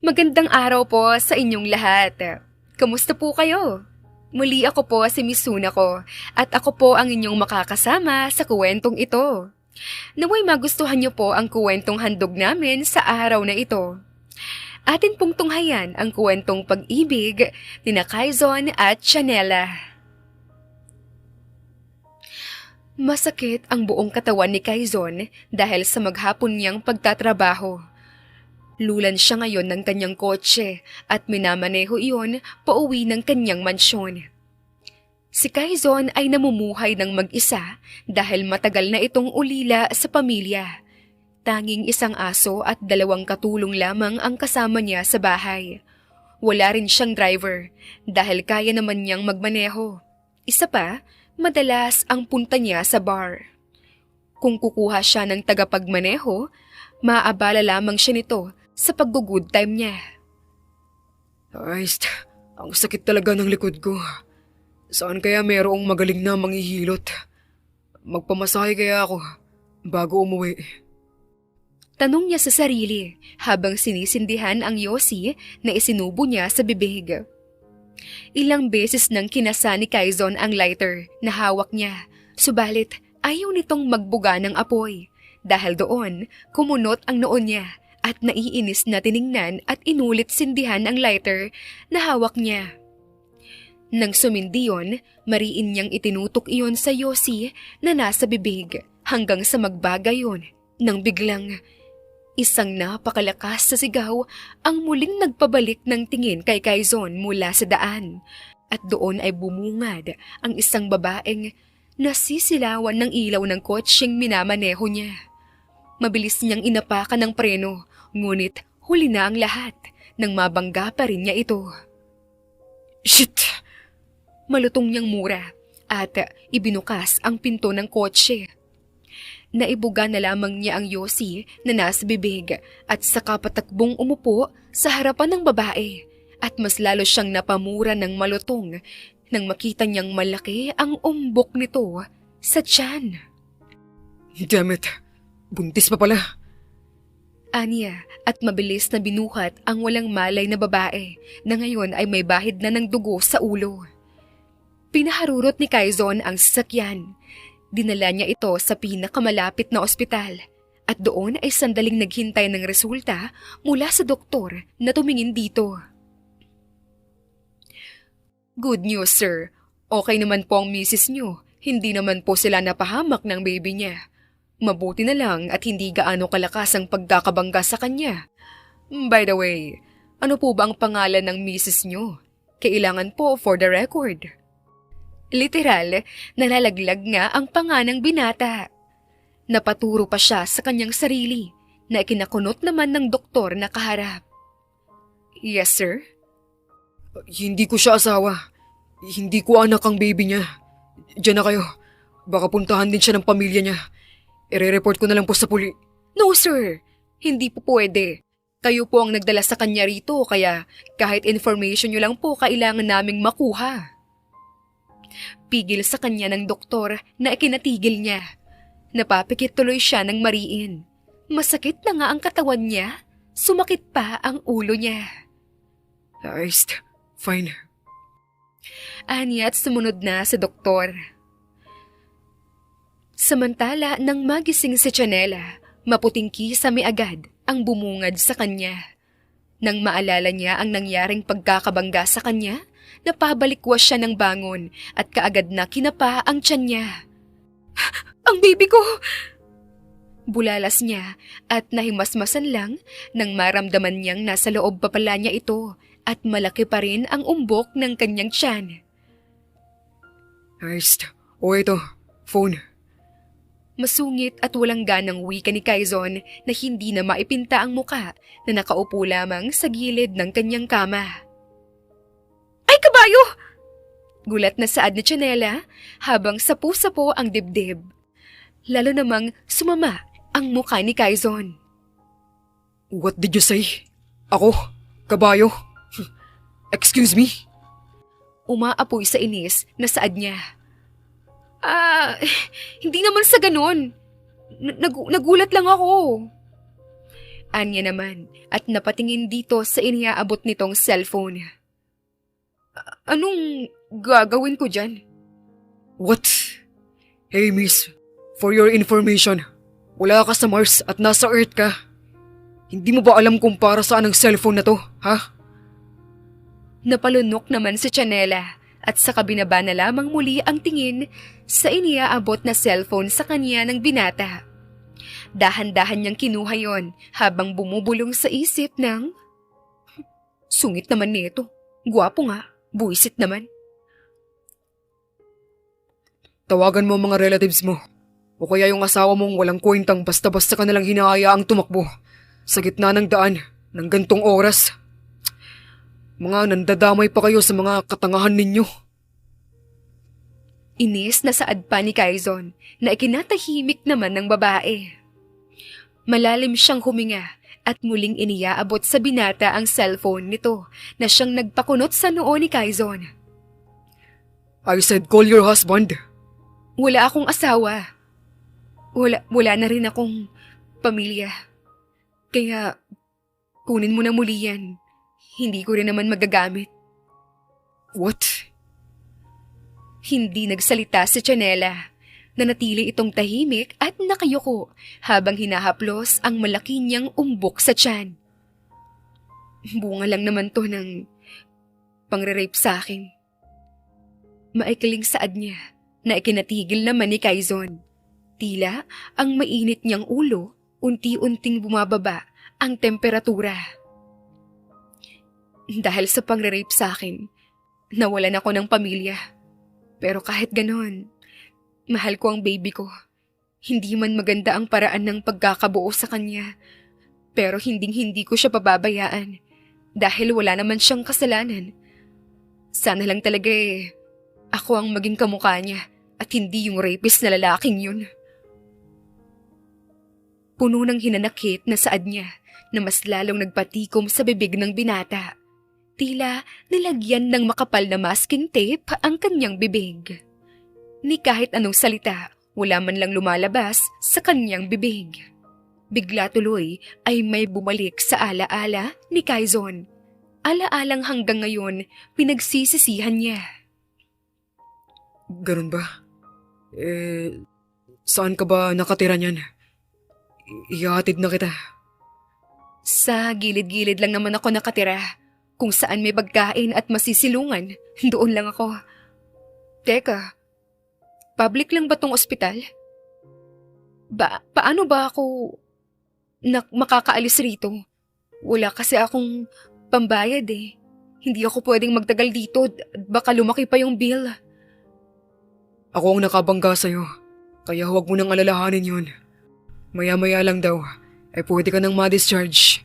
Magandang araw po sa inyong lahat. Kamusta po kayo? Muli ako po si Misuna ko at ako po ang inyong makakasama sa kuwentong ito. Naway magustuhan niyo po ang kuwentong handog namin sa araw na ito. Atin pong tunghayan ang kuwentong pag-ibig ni Quezon at Chanela. Masakit ang buong katawan ni Quezon dahil sa maghapon niyang pagtatrabaho. Lulan siya ngayon ng kanyang kotse at minamaneho iyon pauwi ng kanyang mansyon. Si Quezon ay namumuhay ng mag-isa dahil matagal na itong ulila sa pamilya. Tanging isang aso at 2 katulong lamang ang kasama niya sa bahay. Wala rin siyang driver dahil kaya naman niyang magmaneho. Isa pa, madalas ang punta niya sa bar. Kung kukuha siya ng tagapagmaneho, maaabala lamang siya nito sa pag-good time niya. Ay, ang sakit talaga ng likod ko. Saan kaya mayroong magaling na manghihilot? Magpamasahe kaya ako bago umuwi. Tanong niya sa sarili habang sinisindihan ang yosi na isinubo niya sa bibig. Ilang beses nang kinasa ni Quezon ang lighter na hawak niya, subalit ayaw nitong magbuga ng apoy. Dahil doon, kumunot ang noon niya at naiinis na tiningnan at inulit sindihan ang lighter na hawak niya. Nang sumindi yun, mariin niyang itinutok iyon sa yosi na nasa bibig hanggang sa magbaga yun nang biglang isang napakalakas sa sigaw ang muling nagpabalik ng tingin kay Quezon mula sa daan at doon ay bumungad ang isang babaeng nasisilawan ng ilaw ng kotseng minamaneho niya. Mabilis niyang inapakan ng preno, ngunit huli na ang lahat nang mabangga pa rin niya ito. Shit! Malutong niyang mura at ibinukas ang pinto ng kotse. Naibuga na lamang niya ang yosi na nasa bibig at saka patakbong umupo sa harapan ng babae at mas lalo siyang napamura ng malutong nang makita niyang malaki ang umbok nito sa tiyan. Damn it! Buntis pa pala. Aniya at mabilis na binuhat ang walang malay na babae na ngayon ay may bahid na ng dugo sa ulo. Pinaharurot ni Quezon ang sasakyan. Dinala niya ito sa pinakamalapit na ospital at doon ay sandaling naghintay ng resulta mula sa doktor na tumingin dito. Good news, sir. Okay naman po ang misis niyo. Hindi naman po sila napahamak ng baby niya. Mabuti na lang at hindi gaano kalakas ang pagkakabangga sa kanya. By the way, ano po ba ang pangalan ng misis niyo? Kailangan po for the record. Literal, nalalaglag nga ang panganang binata. Napaturo pa siya sa kanyang sarili na ikinakunot naman ng doktor na kaharap. Yes, sir? Hindi ko siya asawa. Hindi ko anak ang baby niya. Diyan na kayo. Baka puntahan din siya ng pamilya niya. I-report ko na lang po sa puli. No, sir. Hindi po pwede. Kayo po ang nagdala sa kanya rito kaya kahit information niyo lang po kailangan naming makuha. Pigil sa kanya ng doktor na ikinatigil niya. Napapikit tuloy siya ng mariin. Masakit na nga ang katawan niya. Sumakit pa ang ulo niya. Ayos, fine. Aniya at sumunod na sa doktor. Samantala nang magising si Chanela, maputing kisame agad ang bumungad sa kanya. Nang maalala niya ang nangyaring pagkakabangga sa kanya, napabalikwas siya ng bangon at kaagad na kinapa ang tiyan niya. Ang baby ko! Bulalas niya at nahimasmasan lang nang maramdaman niyang nasa loob pa pala niya ito at malaki pa rin ang umbok ng kanyang tiyan. Ayos, ito, phone. Masungit at walang ganang wika ni Quezon na hindi na maipinta ang muka na nakaupo lamang sa gilid ng kanyang kama. Ay, kabayo! Gulat na saad ni Chanela habang sapu-sapo ang dibdib. Lalo namang sumama ang mukha ni Quezon. What did you say? Ako? Kabayo? Excuse me? Umaapoy sa inis na saad niya. Hindi naman sa ganun. Nagulat lang ako. Anya naman at napatingin dito sa iniaabot nitong cellphone. Anong gagawin ko dyan? What? Hey miss, for your information, wala ka sa Mars at nasa Earth ka. Hindi mo ba alam kung para saan ang cellphone na to, ha? Napalunok naman si Chanela at saka binaba na lamang muli ang tingin sa iniaabot na cellphone sa kanya ng binata. Dahan-dahan niyang kinuha yon habang bumubulong sa isip ng, sungit naman nito, gwapo nga, buwisit naman. Tawagan mo ang mga relatives mo. O kaya yung asawa mong walang kwentang basta-basta ka nalang hinahayaang tumakbo sa gitna ng daan ng gantong oras. Mga nandadamay pa kayo sa mga katangahan ninyo. Inis na saad pa ni Quezon na ikinatahimik naman ng babae. Malalim siyang huminga at muling iniaabot sa binata ang cellphone nito na siyang nagpakunot sa noo ni Quezon. I said call your husband. Wala akong asawa. Wala na rin akong pamilya. Kaya kunin mo na muli yan. Hindi ko rin naman magagamit. What? Hindi nagsalita si Chanela. Nanatili itong tahimik at nakayuko habang hinahaplos ang malaki niyang umbok sa tiyan. Bunga lang naman to ng pangre-rape sa akin. Maikling saad niya na ikinatigil naman ni Quezon. Tila ang mainit niyang ulo, unti-unting bumababa ang temperatura. Dahil sa pangre-rape sa akin, nawalan ako ng pamilya. Pero kahit ganon, mahal ko ang baby ko. Hindi man maganda ang paraan ng pagkakabuo sa kanya, pero hinding-hindi ko siya pababayaan dahil wala naman siyang kasalanan. Sana lang talaga ako ang maging kamukha niya at hindi yung rapist na lalaking yun. Puno ng hinanakit na saad niya na mas lalong nagpatikom sa bibig ng binata. Tila nilagyan ng makapal na masking tape ang kanyang bibig. Ni kahit anong salita, wala man lang lumalabas sa kanyang bibig. Bigla tuloy ay may bumalik sa alaala ni Quezon. Alaalang hanggang ngayon pinagsisisihan niya. Ganun ba? Saan ka ba nakatira niyan? Ihahatid na kita. Sa gilid-gilid lang naman ako nakatira. Kung saan may pagkain at masisilungan, doon lang ako. Teka, public lang ba tong ospital? Paano ba ako makakaalis rito? Wala kasi akong pambayad eh. Hindi ako pwedeng magtagal dito, baka lumaki pa yung bill. Ako ang nakabangga sa'yo, kaya huwag mo nang alalahanin yun. Maya-maya lang daw, ay pwede ka nang ma-discharge.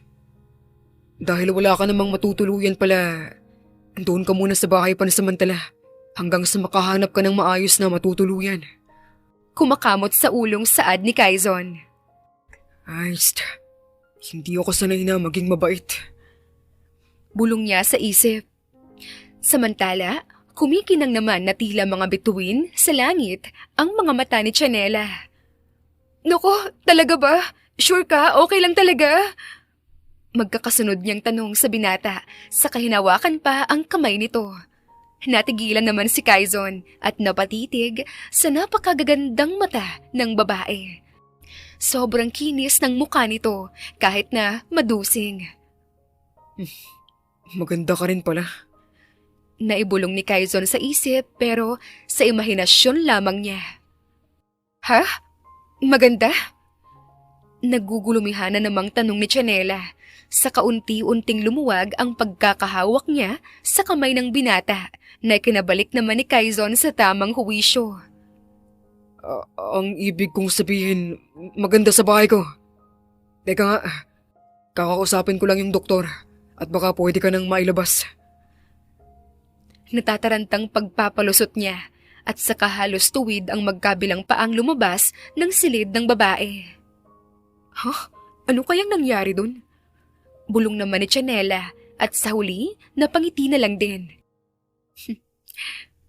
Dahil wala ka namang matutuluyan pala, doon ka muna sa bahay pansamantala hanggang sa makahanap ka ng maayos na matutuluyan. Kumakamot sa ulong saad ni Quezon. Hindi ako sanay na maging mabait. Bulong niya sa isip. Samantala, kumikinang naman na tila mga bituin sa langit ang mga mata ni Chanela. Nako, talaga ba? Sure ka? Okay lang talaga? Magkakasunod niyang tanong sa binata sa kahinawakan pa ang kamay nito. Natigilan naman si Quezon at napatitig sa napakagagandang mata ng babae. Sobrang kinis ng mukha nito kahit na madusing. Maganda ka rin pala. Naibulong ni Quezon sa isip pero sa imahinasyon lamang niya. Ha? Maganda? Nagugulumihan na namang tanong ni Chanela. Sa kaunti-unting lumuwag ang pagkakahawak niya sa kamay ng binata na kinabalik naman ni Quezon sa tamang huwisyo. Ang ibig kong sabihin, maganda sa bahay ko. Teka nga, kakausapin ko lang yung doktor at baka pwede ka nang mailabas. Natatarantang pagpapalusot niya at saka halos tuwid ang magkabilang paang lumabas ng silid ng babae. Ano kayang nangyari dun? Bulong naman ni Chanela at sa huli, napangiti na lang din.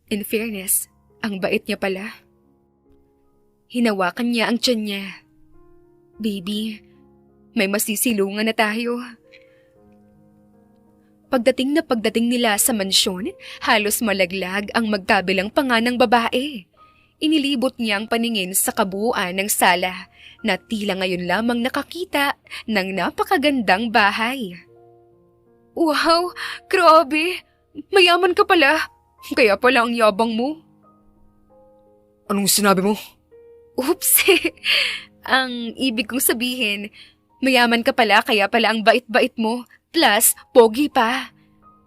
In fairness, ang bait niya pala. Hinawakan niya ang tiyan niya. Baby, May masisilungan na tayo. Pagdating nila sa mansyon, halos malaglag ang magkabilang panga ng babae. Inilibot niya ang paningin sa kabuuan ng sala na tila ngayon lamang nakakita ng napakagandang bahay. Wow! Grabe! Mayaman ka pala! Kaya pala ang yabang mo. Anong sinabi mo? Oops! Ang ibig kong sabihin, mayaman ka pala kaya pala ang bait-bait mo. Plus, pogi pa.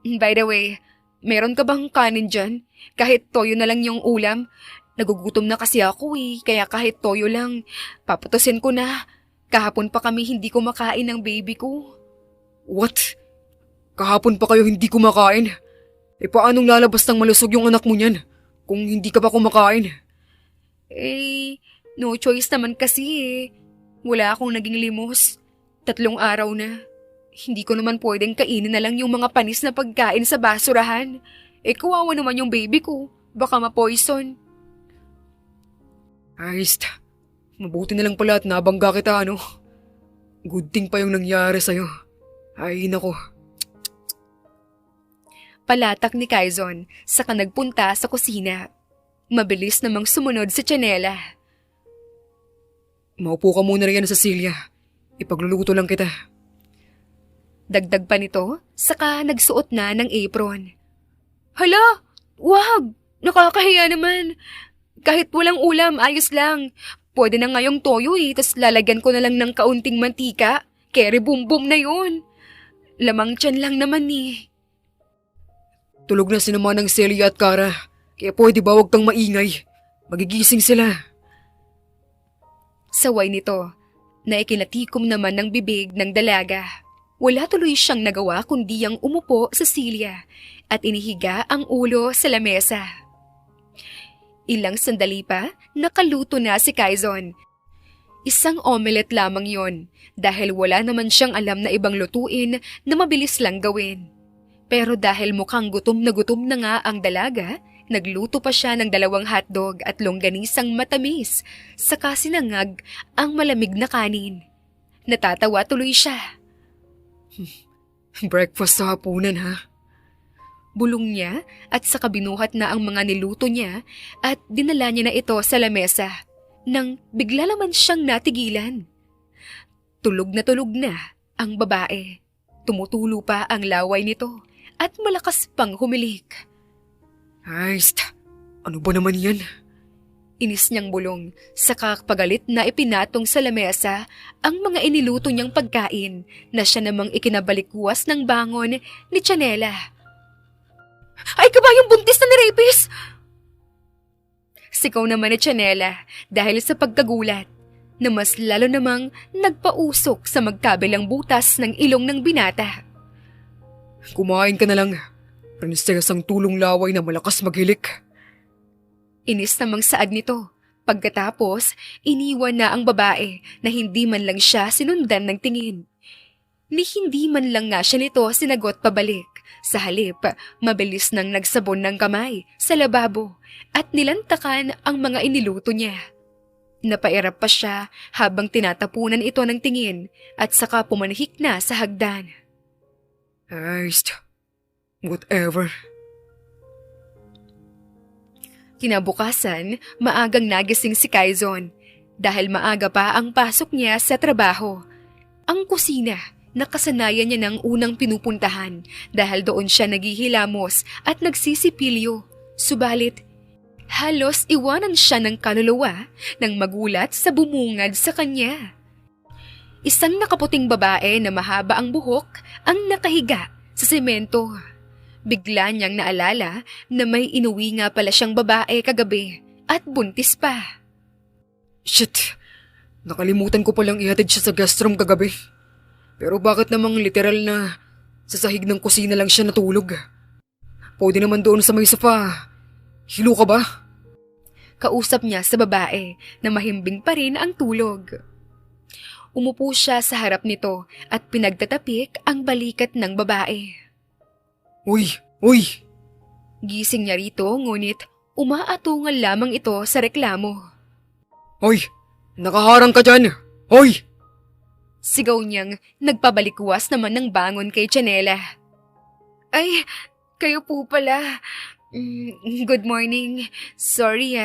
By the way, meron ka bang kanin dyan? Kahit toyo na lang yung ulam. Nagugutom na kasi ako kaya kahit toyo lang, paputusin ko na. Kahapon pa kami hindi kumakain ng baby ko. What? Kahapon pa kayo hindi kumakain? Paanong lalabas ng malusog yung anak mo niyan kung hindi ka pa kumakain? No choice naman kasi. Wala akong naging limos. 3 araw na. Hindi ko naman pwedeng kainin na lang yung mga panis na pagkain sa basurahan. Kawawa naman yung baby ko. Baka ma-poison. Ayos, mabuti na lang pala at nabangga kita, ano? Good thing pa yung nangyari sa'yo. Ay, nako. Palatak ni Quezon saka nagpunta sa kusina. Mabilis namang sumunod sa tsanela. Maupo ka muna riyan, Cecilia. Ipagluluto lang kita. Dagdag pa nito, saka nagsuot na ng apron. Hala! Wag! Nakakahiya naman. Kahit walang ulam, ayos lang. Pwede na ngayong toyo tas lalagyan ko na lang ng kaunting mantika. Kere bumbum na yun. Lamang tiyan lang naman Tulog na si naman ng Celia at Cara. Kaya pwede ba wag kang maingay? Magigising sila. Saway nito, na ikinatikom naman ng bibig ng dalaga. Wala tuloy siyang nagawa kundi ang umupo sa silya at inihiga ang ulo sa lamesa. Ilang sandali pa, nakaluto na si Quezon. Isang omelette lamang yon dahil wala naman siyang alam na ibang lutuin na mabilis lang gawin. Pero dahil mukhang gutom na nga ang dalaga, nagluto pa siya ng 2 hotdog at longganisang matamis, saka sinangag ang malamig na kanin. Natatawa tuloy siya. Breakfast sa hapunan, ha? Bulong niya at saka binuhat na ang mga niluto niya at dinala niya na ito sa lamesa nang bigla naman siyang natigilan. Tulog na ang babae. Tumutulo pa ang laway nito at malakas pang humilik. Ayos, ano ba naman yan? Inis niyang bulong, saka pagalit na ipinatong sa lamesa ang mga iniluto niyang pagkain na siya namang ikinabalikwas ng bangon ni Tsanela. Ay, kabayong buntis na ni-rapist! Sigaw naman ni Tsanela dahil sa pagkagulat na mas lalo namang nagpausok sa magkabilang butas ng ilong ng binata. Kumain ka na lang. Prinsesang tulong laway na malakas maghilik. Inis namang saad nito. Pagkatapos, iniwan na ang babae na hindi man lang siya sinundan ng tingin. Ni hindi man lang nga siya nito sinagot pabalik. Sa halip, mabilis nang nagsabon ng kamay sa lababo at nilantakan ang mga iniluto niya. Napairap pa siya habang tinatapunan ito ng tingin at saka pumanhik na sa hagdan. Ayos, whatever. Kinabukasan, maagang nagising si Quezon dahil maaga pa ang pasok niya sa trabaho. Ang kusina, nakasanayan niya ng unang pinupuntahan dahil doon siya naghihilamos at nagsisipilyo. Subalit, halos iwanan siya ng kaluluwa nang magulat sa bumungad sa kanya. Isang nakaputing babae na mahaba ang buhok ang nakahiga sa semento. Bigla niyang naalala na may inuwi nga pala siyang babae kagabi at buntis pa. Shit! Nakalimutan ko palang ihatid siya sa guest room kagabi. Pero bakit namang literal na sa sahig ng kusina lang siya natulog? Pwede naman doon sa may sofa. Hilo ka ba? Kausap niya sa babae na mahimbing pa rin ang tulog. Umupo siya sa harap nito at pinagtatapik ang balikat ng babae. Uy! Uy! Gising niya rito ngunit umaatungal lamang ito sa reklamo. Hoy! Nakaharang ka dyan! Hoy! Sigaw niyang nagpabalikwas naman ng bangon kay Chanela. Ay, kayo po pala. Good morning. Sorry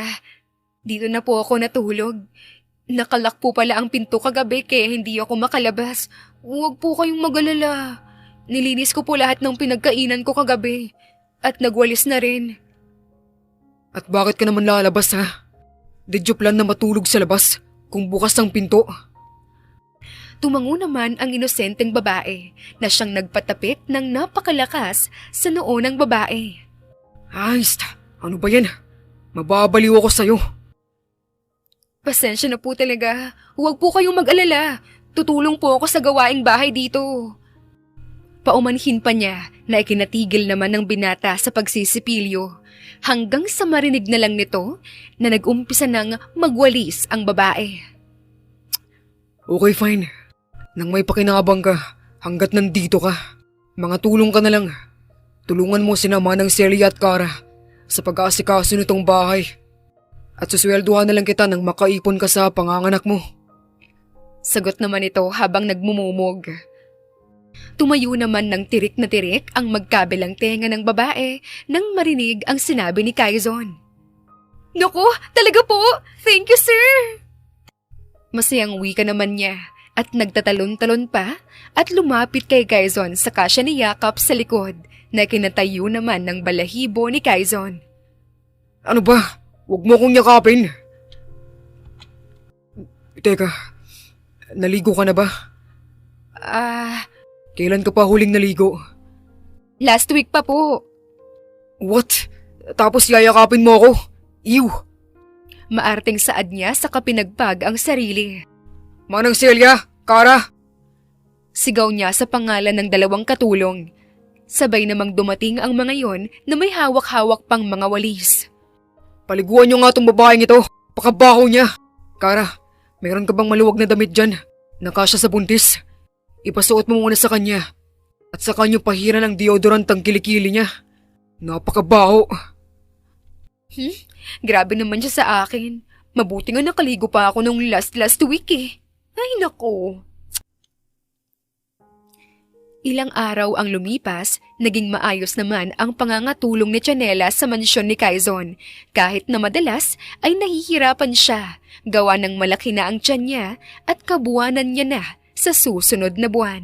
Dito na po ako natulog. Nakalak po pala ang pinto kagabi kaya hindi ako makalabas. Huwag po kayong mag-alala. Nilinis ko po lahat ng pinagkainan ko kagabi. At nagwalis na rin. At bakit ka naman lalabas Did you plan na matulog sa labas kung bukas ang pinto? Tumango naman ang inosenteng babae na siyang nagpatapik ng napakalakas sa noo ng babae. Ay, ano ba yan? Mababaliw ako sa'yo. Pasensya na po talaga. Huwag po kayong mag-alala. Tutulong po ako sa gawaing bahay dito. Paumanhin pa niya na ikinatigil naman ng binata sa pagsisipilyo hanggang sa marinig na lang nito na nag-umpisa ng magwalis ang babae. Okay, fine. Nang may pakinabang ka, hanggat nandito ka, mga tulong ka na lang. Tulungan mo sina Manang Celia at Cara sa pag-aasikaso nitong bahay. At suswelduhan na lang kita nang makaipon ka sa panganganak mo. Sagot naman ito habang nagmumumog. Tumayo naman ng tirik na tirik ang magkabilang tenga ng babae nang marinig ang sinabi ni Quezon. Naku, talaga po! Thank you, sir! Masayang wika naman niya at nagtatalon-talon pa at lumapit kay Quezon saka siya niyakap sa likod na kinatayo naman ng balahibo ni Quezon. Ano ba? Huwag mo akong yakapin. Teka, naligo ka na ba? Kailan ka pa huling naligo? Last week pa po. What? Tapos yayakapin mo ako? Ew! Maarting saad niya sa kapinagpag ang sarili. Manang Celia! Cara! Sigaw niya sa pangalan ng dalawang katulong. Sabay namang dumating ang mga yon na may hawak-hawak pang mga walis. Paliguan niyo nga itong babaeng ito. Pakabaho niya. Cara, meron ka bang maluwag na damit dyan? Nakasya sa buntis. Ipasuot mo muna sa kanya. At sa kanya pahiran ng deodorant ang kilikili niya. Napakabaho. Grabe naman siya sa akin. Mabuti nga nakaligo pa ako nung last week Ay nako. Ilang araw ang lumipas, naging maayos naman ang pangangatulong ni Chanela sa mansyon ni Quezon. Kahit na madalas ay nahihirapan siya, gawa ng malaki na ang tiyan niya at kabuwanan niya na sa susunod na buwan.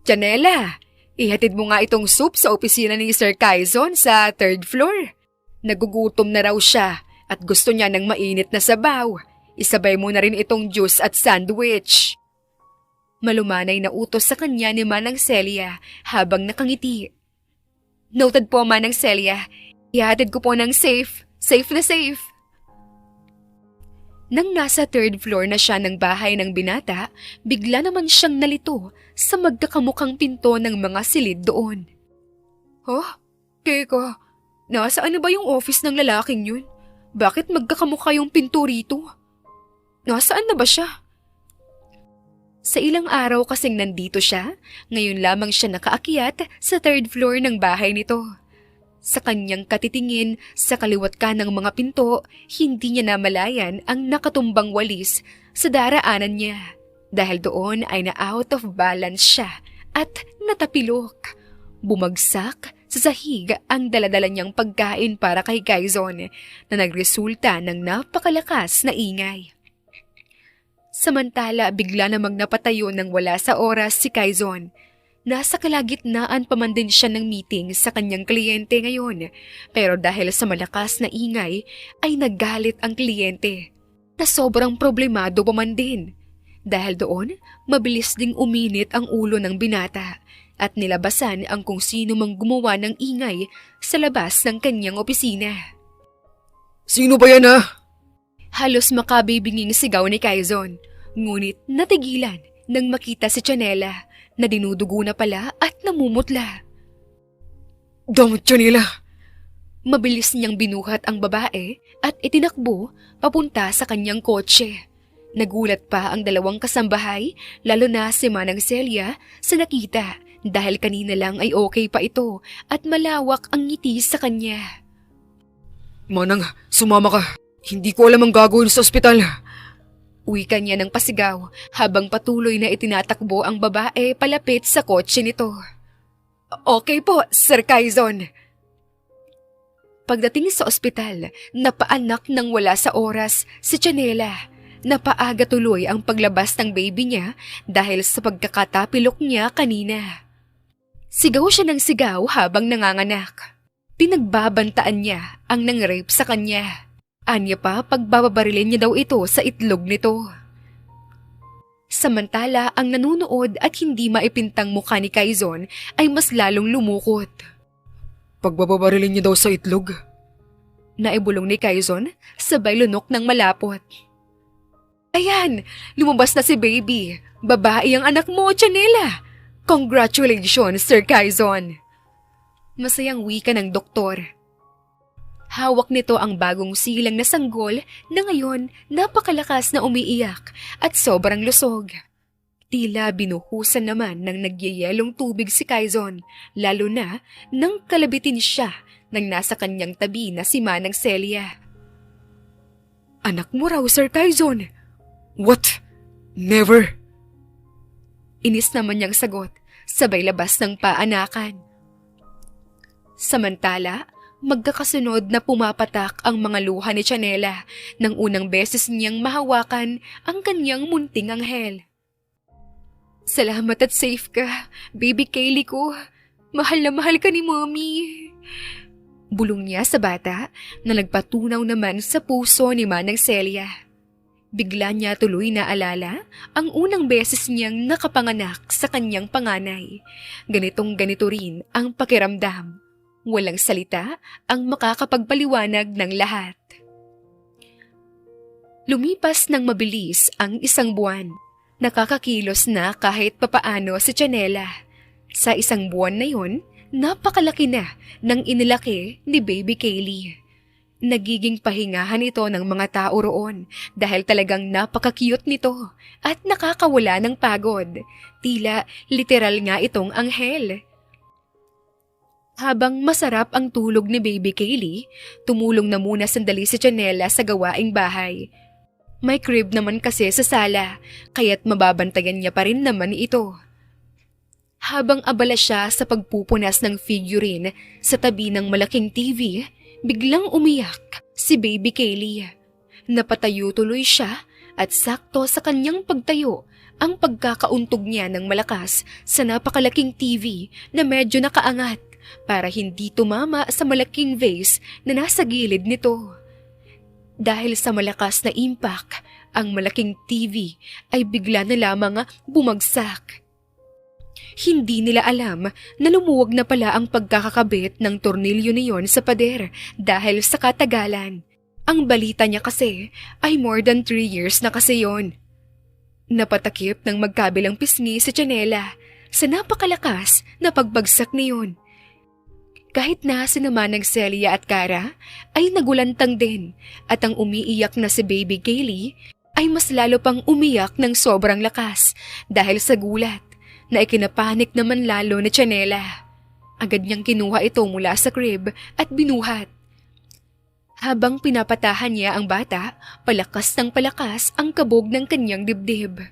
Chanela, ihatid mo nga itong soup sa opisina ni Sir Quezon sa 3rd floor. Nagugutom na raw siya at gusto niya ng mainit na sabaw. Isabay mo na rin itong juice at sandwich. Malumanay na utos sa kanya ni Manang Celia habang nakangiti. Noted po, Manang Celia. Ihatid ko po ng safe. Safe na safe. Nang nasa 3rd floor na siya ng bahay ng binata, bigla naman siyang nalito sa magkakamukhang pinto ng mga silid doon. Teka, nasaan na ba yung office ng lalaking yun? Bakit magkakamukha yung pinto rito? Nasaan na ba siya? Sa ilang araw kasing nandito siya, ngayon lamang siya nakaakyat sa 3rd floor ng bahay nito. Sa kanyang katitingin sa kaliwat kanang mga pinto, hindi niya namalayan ang nakatumbang walis sa daraanan niya. Dahil doon ay na-out of balance siya at natapilok. Bumagsak sa sahig ang daladala niyang pagkain para kay Quezon na nagresulta ng napakalakas na ingay. Samantala bigla namang napatayo ng wala sa oras si Quezon. Nasa kalagitnaan pa man din siya ng meeting sa kanyang kliyente ngayon. Pero dahil sa malakas na ingay ay naggalit ang kliyente na sobrang problemado pa man din. Dahil doon, mabilis ding uminit ang ulo ng binata at nilabasan ang kung sino mang gumawa ng ingay sa labas ng kanyang opisina. Sino ba yan Halos makabibinging sigaw ni Quezon, ngunit natigilan nang makita si Chanela na dinudugo na pala at namumutla. Damn, Chanela! Mabilis niyang binuhat ang babae at itinakbo papunta sa kanyang kotse. Nagulat pa ang dalawang kasambahay, lalo na si Manang Celia, sa nakita dahil kanina lang ay okay pa ito at malawak ang ngiti sa kanya. Manang, sumama ka. Hindi ko alam ang gagawin sa ospital. Wika niya ng pasigaw habang patuloy na itinatakbo ang babae palapit sa kotse nito. Okay po, Sir Quezon. Pagdating sa ospital, napaanak ng wala sa oras si Chanela. Napaaga tuloy ang paglabas ng baby niya dahil sa pagkakatapilok niya kanina. Sigaw siya ng sigaw habang nanganganak. Pinagbabantaan niya ang nang-rape sa kanya. Anya pa pagbababarilin niya daw ito sa itlog nito. Samantala, ang nanunood at hindi maipintang mukha ni Quezon ay mas lalong lumukot. Pagbababarilin niya daw sa itlog? Naibulong ni Quezon, sabay lunok ng malapot. Ayan, lumabas na si baby. Babae ang anak mo, Chanela. Congratulations, Sir Quezon. Masayang wika ng doktor. Hawak nito ang bagong silang na sanggol na ngayon napakalakas na umiiyak at sobrang lusog. Tila binuhusan naman ng nagyayelong tubig si Quezon, lalo na nang kalabitin siya ng nasa kanyang tabi na si Manang Celia. Anak mo raw, Sir Quezon. What? Never! Inis naman niyang sagot, sabay labas ng paanakan. Samantala, magkakasunod na pumapatak ang mga luha ni Chanela nang unang beses niyang mahawakan ang kanyang munting anghel. Salamat at safe ka, baby Kaylee ko. Mahal na mahal ka ni Mommy. Bulong niya sa bata na nagpatunaw naman sa puso ni Manang Celia. Bigla niya tuloy na alala ang unang beses niyang nakapanganak sa kanyang panganay. Ganitong-ganito rin ang pakiramdam. Walang salita ang makakapagpaliwanag ng lahat. Lumipas ng mabilis ang isang buwan. Nakakakilos na kahit papaano si Chanela. Sa isang buwan na yun, napakalaki na ng inilaki ni Baby Kaylee. Nagiging pahingahan ito ng mga tao roon dahil talagang napaka-cute nito at nakakawala ng pagod. Tila literal nga itong anghel. Habang masarap ang tulog ni Baby Kaylee, tumulong na muna sandali si Chanela sa gawaing bahay. May crib naman kasi sa sala, kaya't mababantayan niya pa rin naman ito. Habang abala siya sa pagpupunas ng figurine sa tabi ng malaking TV, biglang umiyak si Baby Kaylee. Napatayo tuloy siya at sakto sa kanyang pagtayo ang pagkakauntog niya ng malakas sa napakalaking TV na medyo nakaangat para hindi tumama sa malaking vase na nasa gilid nito. Dahil sa malakas na impact, ang malaking TV ay bigla na lamang bumagsak. Hindi nila alam na lumuwag na pala ang pagkakakabit ng tornilyo niyon sa pader dahil sa katagalan. Ang balita niya kasi ay more than 3 years na kasi yon. Napatakip ng magkabilang pisngi si Chanela sa napakalakas na pagbagsak niyon. Kahit na si Manang Celia at Cara ay nagulantang din at ang umiiyak na si Baby Kaylee ay mas lalo pang umiyak ng sobrang lakas dahil sa gulat na ikinapanik naman lalo ni Chanela. Agad niyang kinuha ito mula sa crib at binuhat. Habang pinapatahan niya ang bata, palakas ng palakas ang kabog ng kanyang dibdib.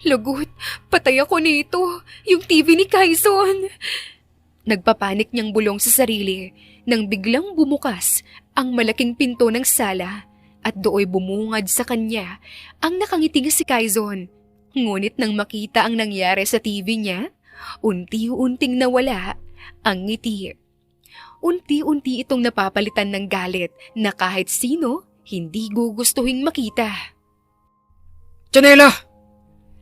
Lagot, patay ako nito, yung TV ni Quezon. Nagpapanik niyang bulong sa sarili nang biglang bumukas ang malaking pinto ng sala at dooy bumungad sa kanya ang nakangiting si Quezon. Ngunit nang makita ang nangyari sa TV niya, unti-unting nawala ang ngiti. Unti-unti itong napapalitan ng galit na kahit sino hindi gugustuhing makita. Chanela!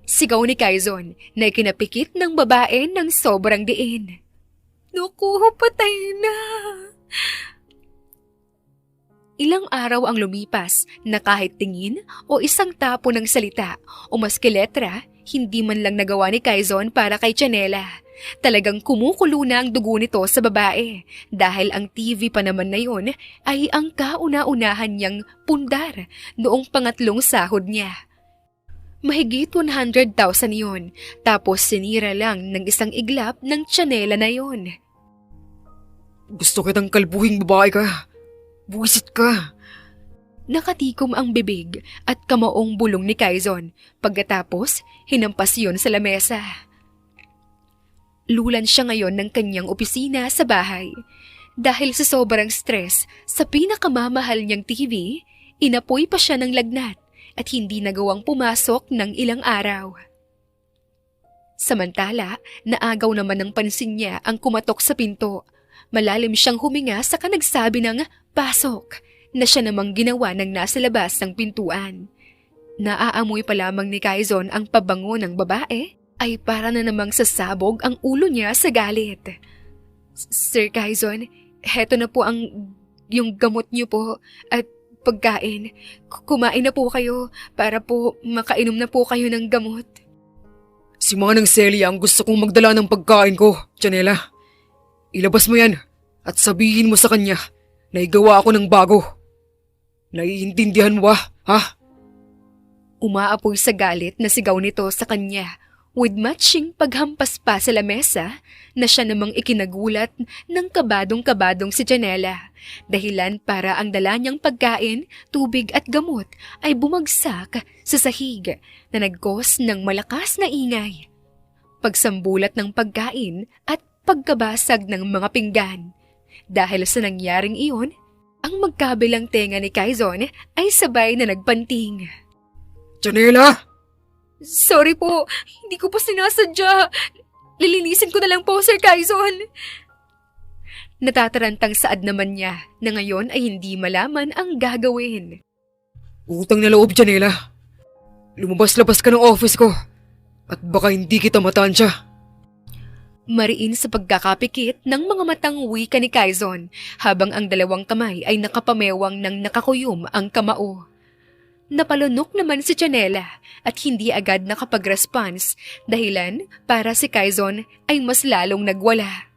Sigaw ni Quezon na ikinapikit ng babae ng sobrang diin. Naku, patay na! Ilang araw ang lumipas na kahit tingin o isang tapo ng salita o maski letra, hindi man lang nagawa ni Quezon para kay Chanela. Talagang kumukulo na ang dugo nito sa babae dahil ang TV pa naman na yun ay ang kauna-unahan niyang pundar noong pangatlong sahod niya. Mahigit 100,000 yun tapos sinira lang ng isang iglap ng Chanela na yun. Gusto kitang kalbuhing babae ka. Buwisit ka. Nakatikom ang bibig at kamaong bulong ni Quezon. Pagkatapos, hinampas yun sa lamesa. Lulan siya ngayon ng kanyang opisina sa bahay. Dahil sa sobrang stress sa pinakamamahal niyang TV, inapoy pa siya ng lagnat at hindi nagawang pumasok ng ilang araw. Samantala, naagaw naman ng pansin niya ang kumatok sa pinto. Malalim siyang huminga saka nagsabi ng pasok na siya namang ginawa ng nasa labas ng pintuan. Naaamoy pa lamang ni Quezon ang pabango ng babae ay para na namang sasabog ang ulo niya sa galit. Sir Quezon, heto na po yung gamot niyo po at pagkain. Kumain na po kayo para po makainom na po kayo ng gamot. Si Manang Celia ang gusto kong magdala ng pagkain ko, Janela. Ilabas mo yan at sabihin mo sa kanya na igawa ako ng bago. Naiintindihan mo ba, ha? Umaapoy sa galit na sigaw nito sa kanya with matching paghampas pa sa lamesa na siya namang ikinagulat ng kabadong-kabadong si Janela. Dahilan para ang dala niyang pagkain, tubig at gamot ay bumagsak sa sahig na nagkos ng malakas na ingay. Pagsambulat ng pagkain at pagkabasag ng mga pinggan. Dahil sa nangyaring iyon, ang magkabilang tenga ni Quezon ay sabay na nagpanting. Janela! Sorry po, hindi ko po sinasadya. Lilinisin ko na lang po, Sir Quezon. Natatarantang saad naman niya na ngayon ay hindi malaman ang gagawin. Utang na loob, Janela. Lumabas-labas ka ng office ko at baka hindi kita matansya. Mariin sa pagkakapikit ng mga matang wika ni Quezon habang ang dalawang kamay ay nakapamewang ng nakakuyom ang kamao. Napalunok naman si Janela at hindi agad nakapag-response dahilan para si Quezon ay mas lalong nagwala.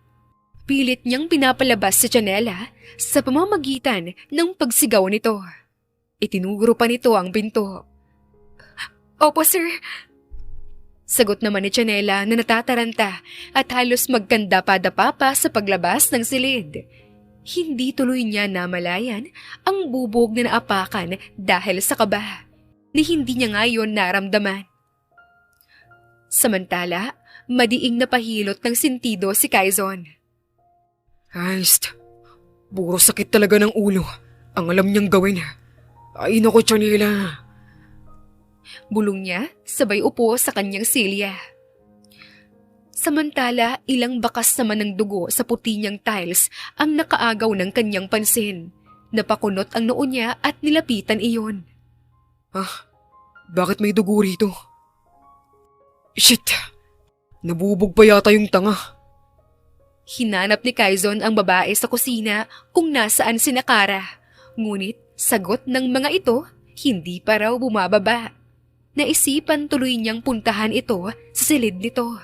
Pilit niyang pinapalabas si Janela sa pamamagitan ng pagsigaw nito. Itinuguro pa nito ang pinto. Opo, sir. Sagot naman ni Janela na natataranta at halos magkandapa-dapa pa sa paglabas ng silid. Hindi tuloy niya namalayan ang bubog na naapakan dahil sa kaba, ni hindi niya ngayon naramdaman. Samantala, madiing napahilot ng sentido si Quezon. Christ, puro sakit talaga ng ulo ang alam niyang gawin. Ay naku, Janela. Bulong niya sabay upo sa kanyang silya. Samantala, ilang bakas naman ng dugo sa puti niyang tiles ang nakaagaw ng kanyang pansin. Napakunot ang noo niya at nilapitan iyon. Bakit may dugo rito? Shit! Nabubog pa yata yung tanga. Hinanap ni Quezon ang babae sa kusina kung nasaan si Nakara. Ngunit sagot ng mga ito, hindi pa raw bumababa. Naisipan tuloy niyang puntahan ito sa silid nito.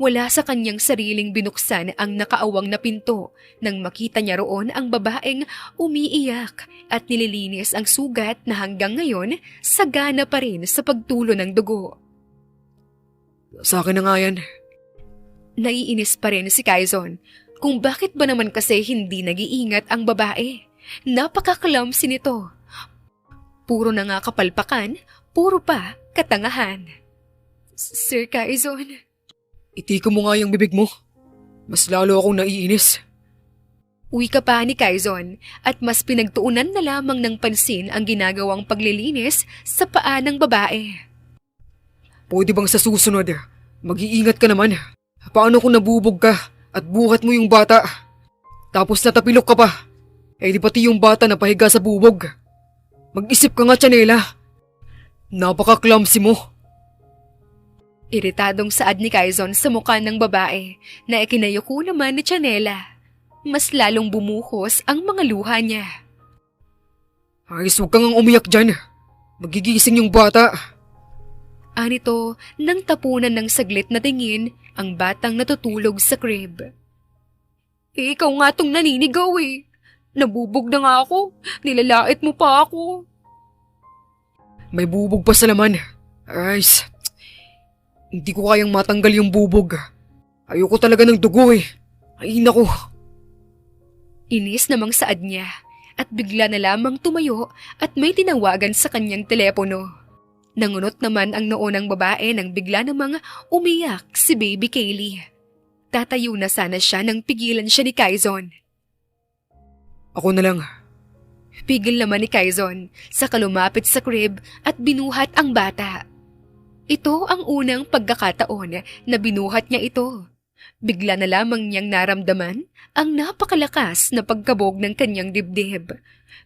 Wala sa kanyang sariling binuksan ang nakaawang na pinto nang makita niya roon ang babaeng umiiyak at nililinis ang sugat na hanggang ngayon sagana pa rin sa pagtulo ng dugo. Sa akin na nga yan. Naiinis pa rin si Quezon kung bakit ba naman kasi hindi nag-iingat ang babae. Napaka-clumsy nito. Puro na nga kapalpakan, puro pa katangahan. Sir Quezon. Itika mo nga yung bibig mo. Mas lalo akong naiinis. Wika pa ni Quezon at mas pinagtuunan na lamang ng pansin ang ginagawang paglilinis sa paa ng babae. Pwede bang sa susunod, mag-iingat ka naman? Paano kung nabubog ka at buhat mo yung bata? Tapos natapilok ka pa. Eh di pati yung bata na pahiga sa bubog. Mag-isip ka nga, Janela. Napaka-clumsy mo. Iritadong saad ni Quezon sa mukha ng babae na ikinayuko naman ni Janela. Mas lalong bumuhos ang mga luha niya. Ayos, huwag kang umiyak dyan. Magigising yung bata. Anito nang tapunan ng saglit na tingin ang batang natutulog sa crib. Ikaw nga tong naninigaw eh. Nabubog na nga ako. Nilalait mo pa ako. May bubog pa sa laman. Ayos. Hindi ko kayang matanggal yung bubog. Ayoko talaga ng dugo eh. Ay nako. Inis namang saad niya at bigla na lamang tumayo at may tinawagan sa kanyang telepono. Nangunot naman ang noo ng babae nang bigla namang umiyak si Baby Kaylee. Tatayo na sana siya nang pigilan siya ni Quezon. Ako na lang. Pigil naman ni Quezon saka lumapit sa crib at binuhat ang bata. Ito ang unang pagkakataon na binuhat niya ito. Bigla na lamang niyang naramdaman ang napakalakas na pagkabog ng kanyang dibdib.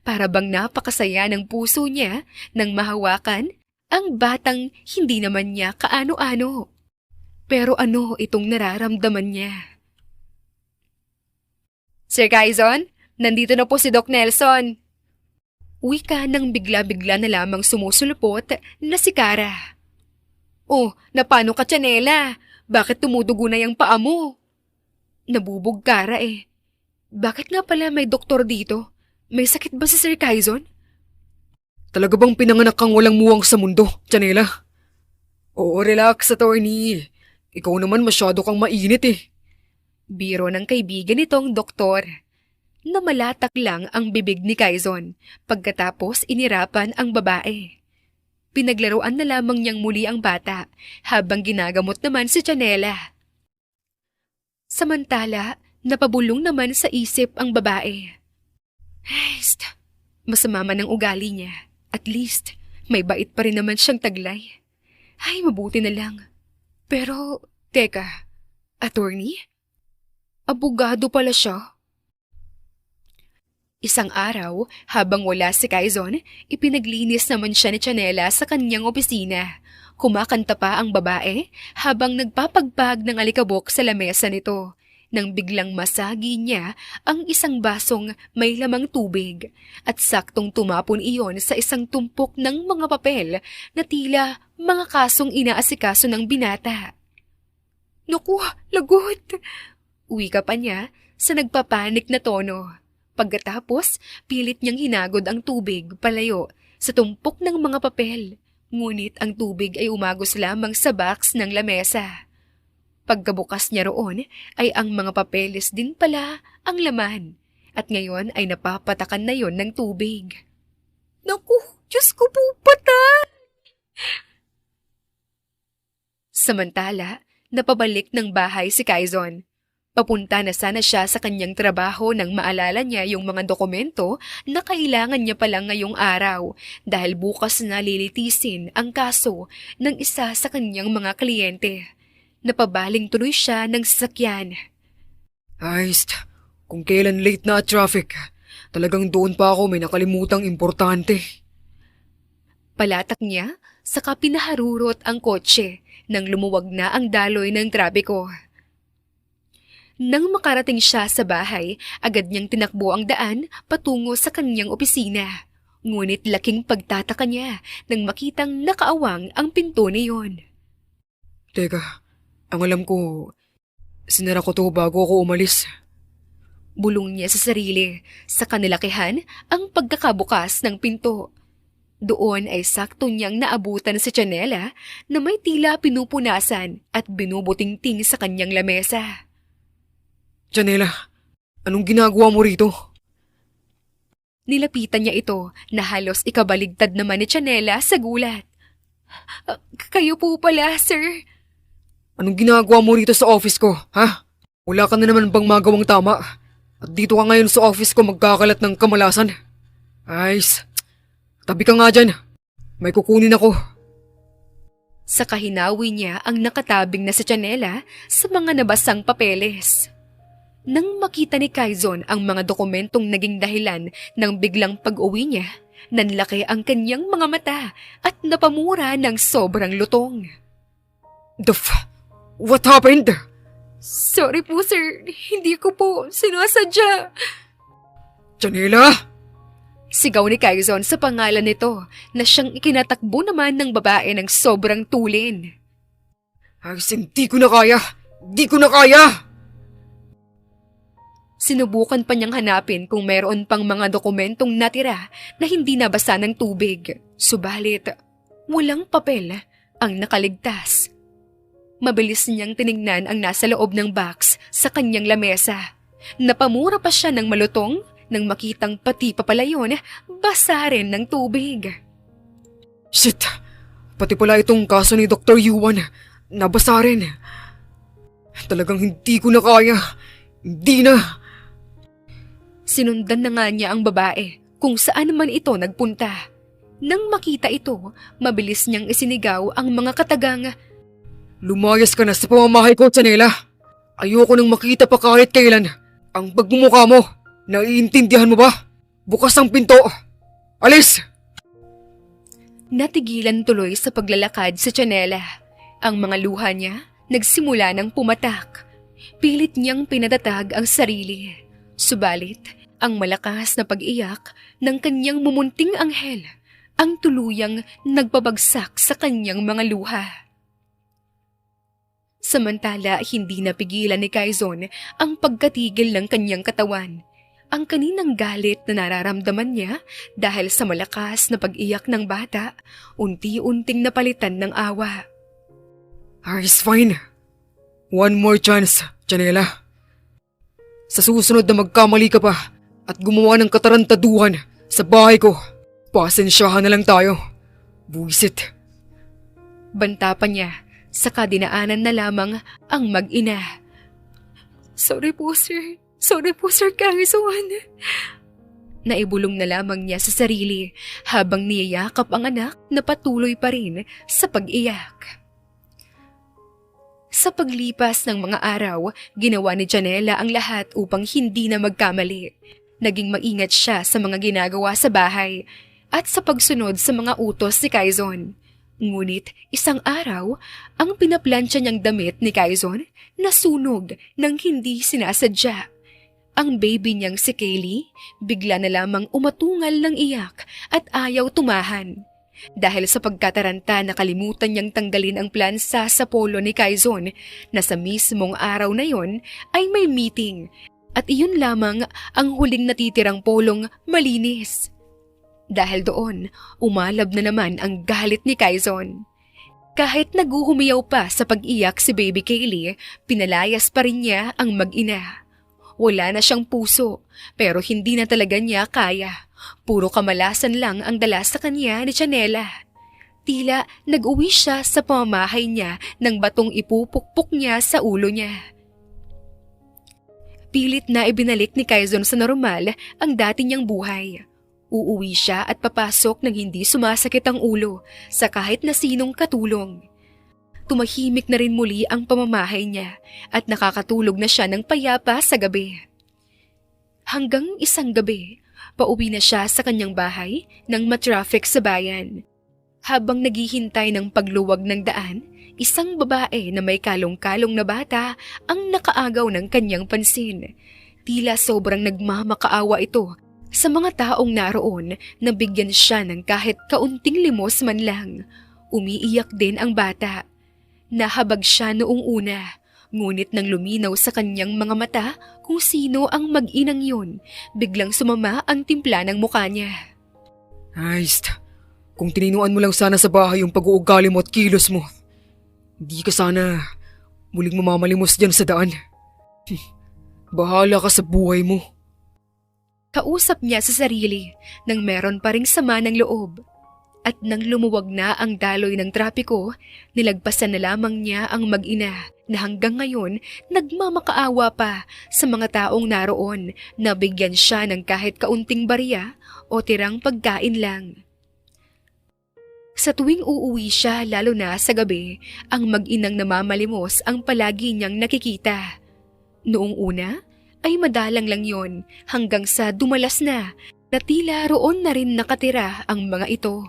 Para bang napakasaya ng puso niya nang mahawakan ang batang hindi naman niya kaano-ano. Pero ano itong nararamdaman niya? Sir Quezon, nandito na po si Doc Nelson. Wika nang bigla-bigla na lamang sumusulpot na si Kara. Oh, napano ka, Chanela? Bakit tumudugo na yung paa mo? Nabubog Kara eh. Bakit nga pala may doktor dito? May sakit ba si Sir Quezon? Talaga bang pinanganak kang walang muwang sa mundo, Chanela? Oo, relax, attorney. Ikaw naman masyado kang mainit eh. Biro ng kaibigan nitong doktor. Namalatak lang ang bibig ni Quezon pagkatapos inirapan ang babae. Pinaglaruan na lamang niyang muli ang bata habang ginagamot naman si Chanela. Samantala, napabulong naman sa isip ang babae. Masama man ang ugali niya. At least, may bait pa rin naman siyang taglay. Ay, mabuti na lang. Pero, teka, attorney? Abogado pala siya. Isang araw, habang wala si Quezon, ipinaglinis naman siya ni Chanela sa kanyang opisina. Kumakanta pa ang babae habang nagpapagpag ng alikabok sa lamesa nito. Nang biglang masagi niya ang isang basong may lamang tubig at saktong tumapon iyon sa isang tumpok ng mga papel na tila mga kasong inaasikaso ng binata. Naku, lagot! Wika pa niya sa nagpapanik na tono. Pagkatapos, pilit niyang hinagod ang tubig palayo sa tumpok ng mga papel. Ngunit ang tubig ay umagos lamang sa box ng lamesa. Pagkabukas niya roon ay ang mga papeles din pala ang laman at ngayon ay napapatakan na yon ng tubig. Naku, Diyos ko po, patay! Samantala, napabalik ng bahay si Quezon. Papunta na sana siya sa kanyang trabaho nang maalala niya yung mga dokumento na kailangan niya palang ngayong araw dahil bukas na lilitisin ang kaso ng isa sa kanyang mga kliyente. Napabaling tuloy siya ng sasakyan. Ayos, kung kailan late na at traffic, talagang doon pa ako may nakalimutang importante. Palatak niya, saka pinaharurot ang kotse nang lumuwag na ang daloy ng trapiko. Nang makarating siya sa bahay, agad niyang tinakbo ang daan patungo sa kanyang opisina. Ngunit laking pagtataka niya nang makitang nakaawang ang pinto niyon. Teka, ang alam ko, sinara ko to bago ako umalis. Bulong niya sa sarili, sa kanilakihan ang pagkakabukas ng pinto. Doon ay sakto niyang naabutan si Chanela na may tila pinupunasan at binubutingting sa kanyang lamesa. Chanela, anong ginagawa mo rito? Nilapitan niya ito na halos ikabaligtad naman ni Chanela sa gulat. Kayo po pala, sir. Anong ginagawa mo rito sa office ko, ha? Wala ka na naman bang magawang tama? At dito ka ngayon sa office ko magkakalat ng kamalasan? Ayos, tabi ka nga dyan. May kukunin ako. Sa kahinawi niya ang nakatabing na si Chanela sa mga nabasang papeles. Nang makita ni Quezon ang mga dokumentong naging dahilan ng biglang pag-uwi niya, nanlaki ang kanyang mga mata at napamura ng sobrang lutong. What happened? Sorry po, sir. Hindi ko po sinasadya. Chanela! Sigaw ni Quezon sa pangalan nito na siyang ikinatakbo naman ng babae ng sobrang tulin. Ay, hindi ko na kaya! Di ko na kaya! Sinubukan pa niyang hanapin kung meron pang mga dokumentong natira na hindi nabasa ng tubig. Subalit, walang papel ang nakaligtas. Mabilis niyang tiningnan ang nasa loob ng box sa kanyang lamesa. Napamura pa siya ng malutong nang makitang pati pa pala yun, basa rin ng tubig. Shit! Pati pala itong kaso ni Dr. Yuan, nabasa rin. Talagang hindi ko na kaya. Hindi na. Sinundan na nga niya ang babae kung saan man ito nagpunta. Nang makita ito, mabilis niyang isinigaw ang mga katagang, Lumayas ka na sa pamamahay ko, Chanela. Ayoko nang makita pa kahit kailan ang pagmumukha mo. Naiintindihan mo ba? Bukas ang pinto. Alis! Natigilan tuloy sa paglalakad si Chanela. Ang mga luha niya nagsimula ng pumatak. Pilit niyang pinatatag ang sarili. Subalit, ang malakas na pag-iyak ng kanyang mumunting anghel ang tuluyang nagpabagsak sa kanyang mga luha. Samantala, hindi napigilan ni Quezon ang pagkatigil ng kanyang katawan. Ang kaninang galit na nararamdaman niya dahil sa malakas na pag-iyak ng bata, unti-unting napalitan ng awa. It's fine. One more chance, Chanela. Sa susunod na magkamali ka pa at gumawa ng katarantaduhan sa bahay ko, pasensyahan na lang tayo. Buwisit. Banta pa niya, saka dinaanan na lamang ang mag-ina. Sorry po, sir, Quezon. Naibulong na lamang niya sa sarili habang niyayakap ang anak na patuloy pa rin sa pag-iyak. Sa paglipas ng mga araw, ginawa ni Janela ang lahat upang hindi na magkamali. Naging maingat siya sa mga ginagawa sa bahay at sa pagsunod sa mga utos ni Quezon. Ngunit isang araw, ang pinaplansya niyang damit ni Quezon nasunog nang hindi sinasadya. Ang baby niyang si Kaylee bigla na lamang umatungal ng iyak at ayaw tumahan. Dahil sa pagkataranta nakalimutan niyang tanggalin ang plansa sa polo ni Quezon na sa mismong araw na yon ay may meeting at iyon lamang ang huling natitirang polong malinis. Dahil doon, umalab na naman ang galit ni Quezon. Kahit naguhumiyaw pa sa pag-iyak si baby Kaylee, pinalayas pa rin niya ang mag-ina. Wala na siyang puso, pero hindi na talaga niya kaya. Puro kamalasan lang ang dala sa kanya ni Chanela. Tila nag-uwi siya sa pamamahay niya ng batong ipupukpok niya sa ulo niya. Pilit na ibinalik ni Quezon sa normal ang dati niyang buhay. Uuwi siya at papasok nang hindi sumasakit ang ulo sa kahit na sinong katulong. Tumahimik na rin muli ang pamamahay niya at nakakatulog na siya ng payapa sa gabi. Hanggang isang gabi, pauwi na siya sa kanyang bahay nang matraffic sa bayan. Habang naghihintay ng pagluwag ng daan, isang babae na may kalong-kalong na bata ang nakaagaw ng kanyang pansin. Tila sobrang nagmamakaawa ito sa mga taong naroon na bigyan siya ng kahit kaunting limos man lang. Umiiyak din ang bata. Nahabag siya noong una, ngunit nang luminaw sa kanyang mga mata kung sino ang mag-inang yun, biglang sumama ang timpla ng mukha niya. Christ, kung tininuan mo lang sana sa bahay yung pag-uugali mo at kilos mo, hindi ka sana muling mamamalimos dyan sa daan. Bahala ka sa buhay mo. Kausap niya sa sarili nang meron pa ring sama ng loob. At nang lumuwag na ang daloy ng trapiko, nilagpasan na lamang niya ang mag-ina na hanggang ngayon nagmamakaawa pa sa mga taong naroon na bigyan siya ng kahit kaunting barya o tirang pagkain lang. Sa tuwing uuwi siya lalo na sa gabi, ang mag-inang namamalimos ang palagi niyang nakikita. Noong una ay madalang lang yon hanggang sa dumalas na tila roon na rin nakatira ang mga ito.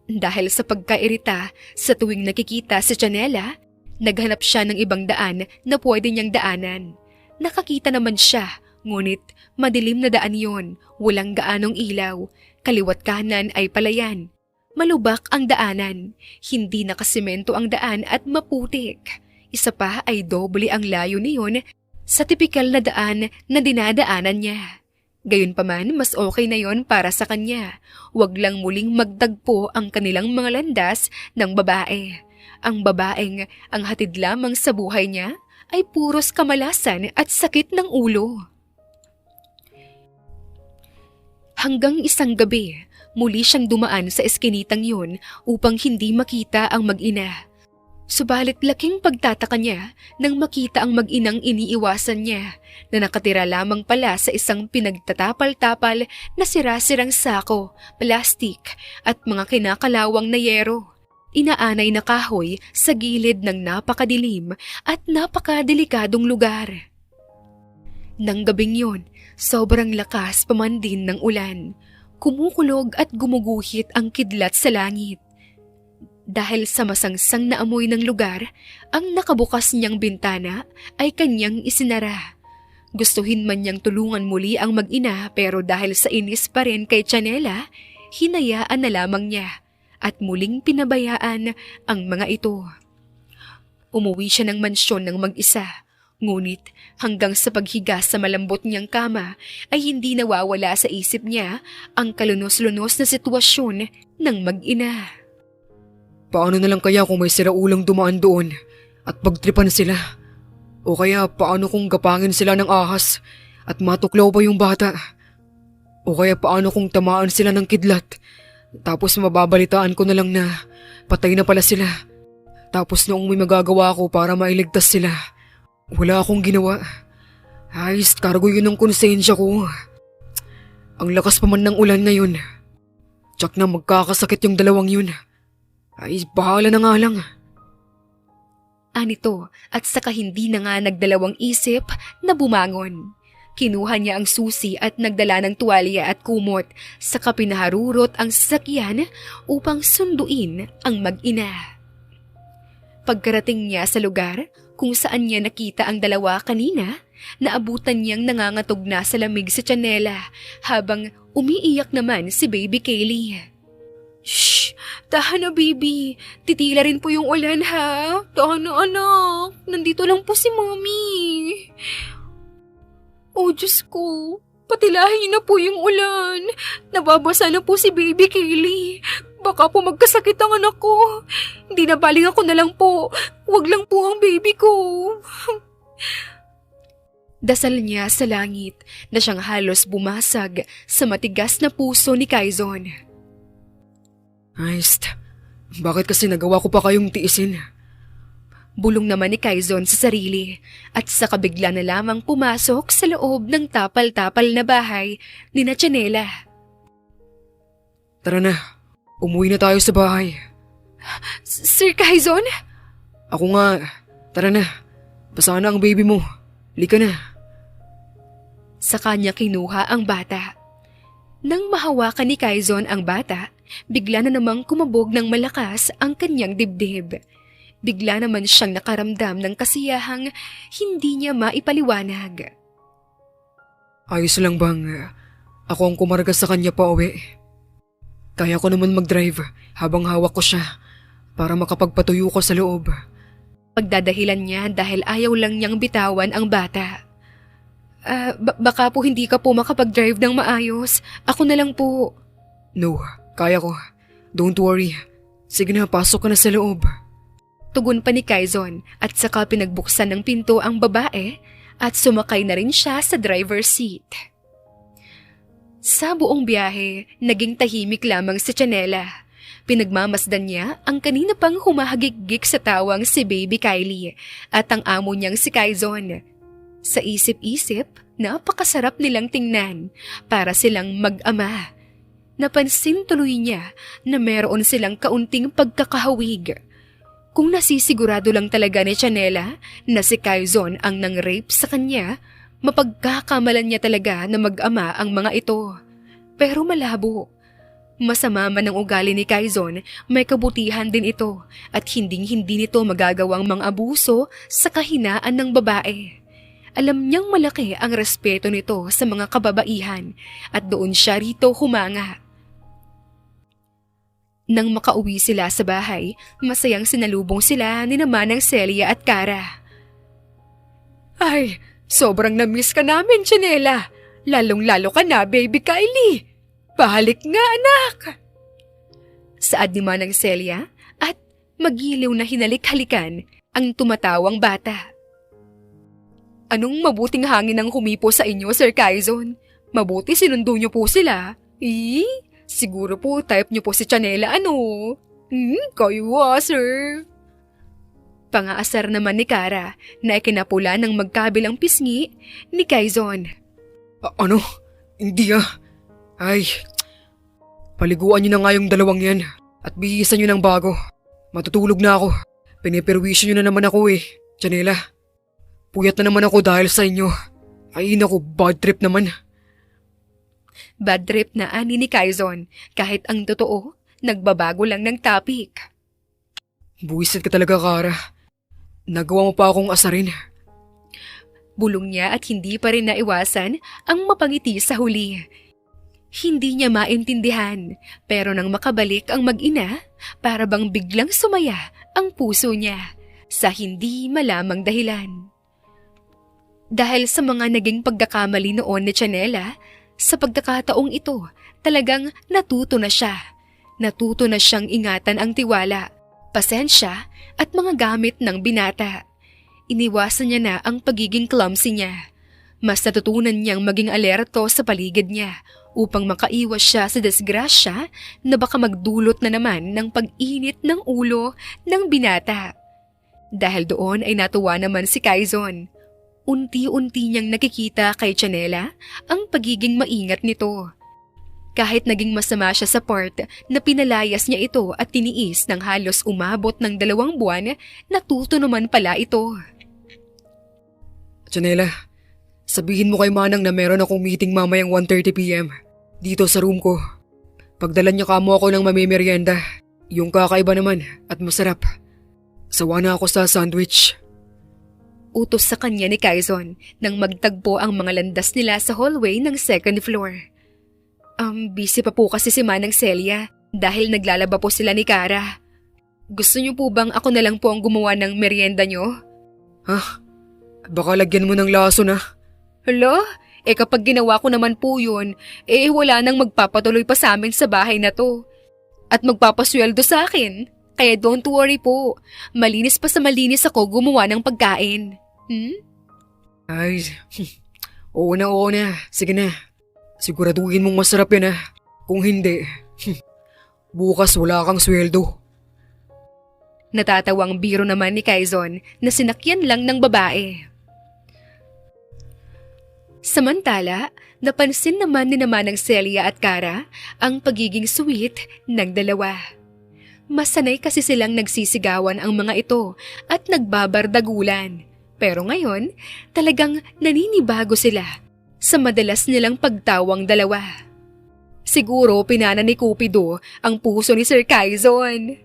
Dahil sa pagkairita, sa tuwing nakikita si Chanela, naghanap siya ng ibang daan na pwede niyang daanan. Nakakita naman siya, ngunit madilim na daan yon, walang gaanong ilaw, kaliwat kanan ay palayan. Malubak ang daanan, hindi nakasemento ang daan at maputik. Isa pa ay doble ang layo niyon sa tipikal na daan na dinadaanan niya. Gayunpaman, mas okay na yon para sa kanya. Huwag lang muling magdagpo ang kanilang mga landas ng babae. Ang babaeng ang hatid lamang sa buhay niya ay puros kamalasan at sakit ng ulo. Hanggang isang gabi, muli siyang dumaan sa eskinitang yun upang hindi makita ang mag-ina. Subalit laking pagtataka niya nang makita ang mag-inang iniiwasan niya na nakatira lamang pala sa isang pinagtatapal-tapal na sira-sirang sako, plastik at mga kinakalawang na yero. Inaanay na kahoy sa gilid ng napakadilim at napakadelikadong lugar. Nang gabing yun, sobrang lakas pa man din ng ulan. Kumukulog at gumuguhit ang kidlat sa langit. Dahil sa masangsang na amoy ng lugar, ang nakabukas niyang bintana ay kanyang isinara. Gustuhin man niyang tulungan muli ang mag-ina pero dahil sa inis pa rin kay Chanela, hinayaan na lamang niya at muling pinabayaan ang mga ito. Umuwi siya ng mansyon ng mag-isa, ngunit hanggang sa paghiga sa malambot niyang kama ay hindi nawawala sa isip niya ang kalunos-lunos na sitwasyon ng mag-ina. Paano na lang kaya kung may siraulang dumaan doon at pagtripan sila? O kaya paano kung gapangin sila ng ahas at matuklaw pa yung bata? O kaya paano kung tamaan sila ng kidlat tapos mababalitaan ko na lang na patay na pala sila? Tapos noong may magagawa ko para mailigtas sila, wala akong ginawa. Ayos, kargo yun ng konsensya ko. Ang lakas pa man ng ulan ngayon. Tsak na magkakasakit yung dalawang yun. Ay, bahala na nga lang. Anito at saka hindi na nga nagdalawang isip na bumangon. Kinuha niya ang susi at nagdala ng tuwalya at kumot saka pinaharurot ang sasakyan upang sunduin ang mag-ina. Pagkarating niya sa lugar kung saan niya nakita ang dalawa kanina, naabutan niyang nangangatog na sa lamig si Chanela habang umiiyak naman si Baby Kaylee. Shh! Tahan na, baby. Titila rin po yung ulan, ha? Tahan na, anak. Nandito lang po si mommy. Oh, Diyos ko. Patilahin niyo na po yung ulan. Nababasa na po si Baby Kaylee. Baka po magkasakit ang anak ko. Hindi na baling ako na lang po. Huwag lang po ang baby ko. Dasal niya sa langit na siyang halos bumasag sa matigas na puso ni Quezon. Ayos, bakit kasi nagawa ko pa kayong tiisin? Bulong naman ni Quezon sa sarili at sa kabigla na lamang pumasok sa loob ng tapal-tapal na bahay ni na Chanela. Tara na, umuwi na tayo sa bahay. Sir Quezon? Ako nga, tara na. Basahan na ang baby mo. Lika na. Sa kanya kinuha ang bata. Nang mahawakan ni Quezon ang bata, bigla na namang kumabog ng malakas ang kanyang dibdib. Bigla naman siyang nakaramdam ng kasiyahang hindi niya maipaliwanag. Ayos lang bang ako ang kumarga sa kanya pa uwi? Kaya ko naman mag-drive habang hawak ko siya para makapagpatuyo ko sa loob. Pagdadahilan niya dahil ayaw lang niyang bitawan ang bata. Baka po hindi ka po makapag-drive ng maayos. Ako na lang po. No, kaya ko. Don't worry. Sige na, pasok ka na sa loob. Tugon pa ni Quezon at saka pinagbuksan ng pinto ang babae at sumakay na rin siya sa driver's seat. Sa buong biyahe, naging tahimik lamang si Chanela. Pinagmamasdan niya ang kanina pang humahagik-gik sa tawang si Baby Kylie at ang amo niyang si Quezon. Sa isip-isip, napakasarap nilang tingnan para silang mag-ama. Napansin tuloy niya na meron silang kaunting pagkakahawig. Kung nasisigurado lang talaga ni Chanela na si Quezon ang nang-rape sa kanya, mapagkakamalan niya talaga na mag-ama ang mga ito. Pero malabo. Masama man ang ugali ni Quezon, may kabutihan din ito at hinding-hindi nito magagawang mga abuso sa kahinaan ng babae. Alam niyang malaki ang respeto nito sa mga kababaihan at doon siya rito humanga. Nang makauwi sila sa bahay, masayang sinalubong sila ni Manang Celia at Cara. Ay, sobrang na-miss ka namin, Chanela. Lalong-lalo ka na, Baby Kylie. Pahalik nga, anak. Saad ni Manang Celia at magiliw na hinalik-halikan ang tumatawang bata. Anong mabuting hangin ang humipo sa inyo, Sir Quezon? Mabuti sinundo niyo po sila. Siguro po type niyo po si Chanela ano? Kayo sir. Pangaasar naman ni Kara na ikinapula ng magkabilang pisngi ni Quezon. Ano? Hindi Ay, paliguan niyo na nga yung dalawang yan at bihisan niyo ng bago. Matutulog na ako. Piniperwisyo niyo na naman ako Janela. Puyat na naman ako dahil sa inyo. Ay naku, bad trip naman. Bad trip na ani ni Quezon kahit ang totoo, nagbabago lang ng topic. Buwisit ka talaga, Kara. Nagawa mo pa akong asarin. Bulong niya at hindi pa rin naiwasan ang mapangiti sa huli. Hindi niya maintindihan pero nang makabalik ang mag-ina, para bang biglang sumaya ang puso niya sa hindi malamang dahilan. Dahil sa mga naging pagkakamali noon ni Chanela, sa pagkakataong ito talagang natuto na siya. Natuto na siyang ingatan ang tiwala, pasensya at mga gamit ng binata. Iniwasan niya na ang pagiging clumsy niya. Mas natutunan niyang maging alerto sa paligid niya upang makaiwas siya sa disgrasya na baka magdulot na naman ng pag-init ng ulo ng binata. Dahil doon ay natuwa naman si Quezon. Unti-unti niyang nakikita kay Chanela ang pagiging maingat nito. Kahit naging masama siya sa part na pinalayas niya ito at tiniis ng halos umabot ng 2 buwan, natuto naman pala ito. Janela, sabihin mo kay Manang na meron akong meeting mamayang 1:30 PM dito sa room ko. Pagdala niya kamo ako ng mamimerienda, yung kakaiba naman at masarap. Sawa na ako sa sandwich. Utos sa kanya ni Quezon nang magtagpo ang mga landas nila sa hallway ng 2nd floor. Busy pa po kasi si Manang Celia dahil naglalaba po sila ni Kara. Gusto niyo po bang ako na lang po ang gumawa ng merienda niyo? Baka lagyan mo ng laso na. Hala, kapag ginawa ko naman po yun, wala nang magpapatuloy pa sa amin sa bahay na to. At magpapasweldo sa akin. Kaya don't worry po, malinis pa sa malinis ako gumawa ng pagkain. Ay, oo na. Sige na. Siguraduhin mong masarap yan Kung hindi, bukas wala kang sweldo. Natatawang biro naman ni Quezon na sinakyan lang ng babae. Samantala, napansin naman ni Manang Celia at Kara ang pagiging sweet ng dalawa. Masanay kasi silang nagsisigawan ang mga ito at nagbabardagulan. Pero ngayon, talagang naninibago sila sa madalas nilang pagtawang dalawa. Siguro pinana ni Cupido ang puso ni Sir Quezon.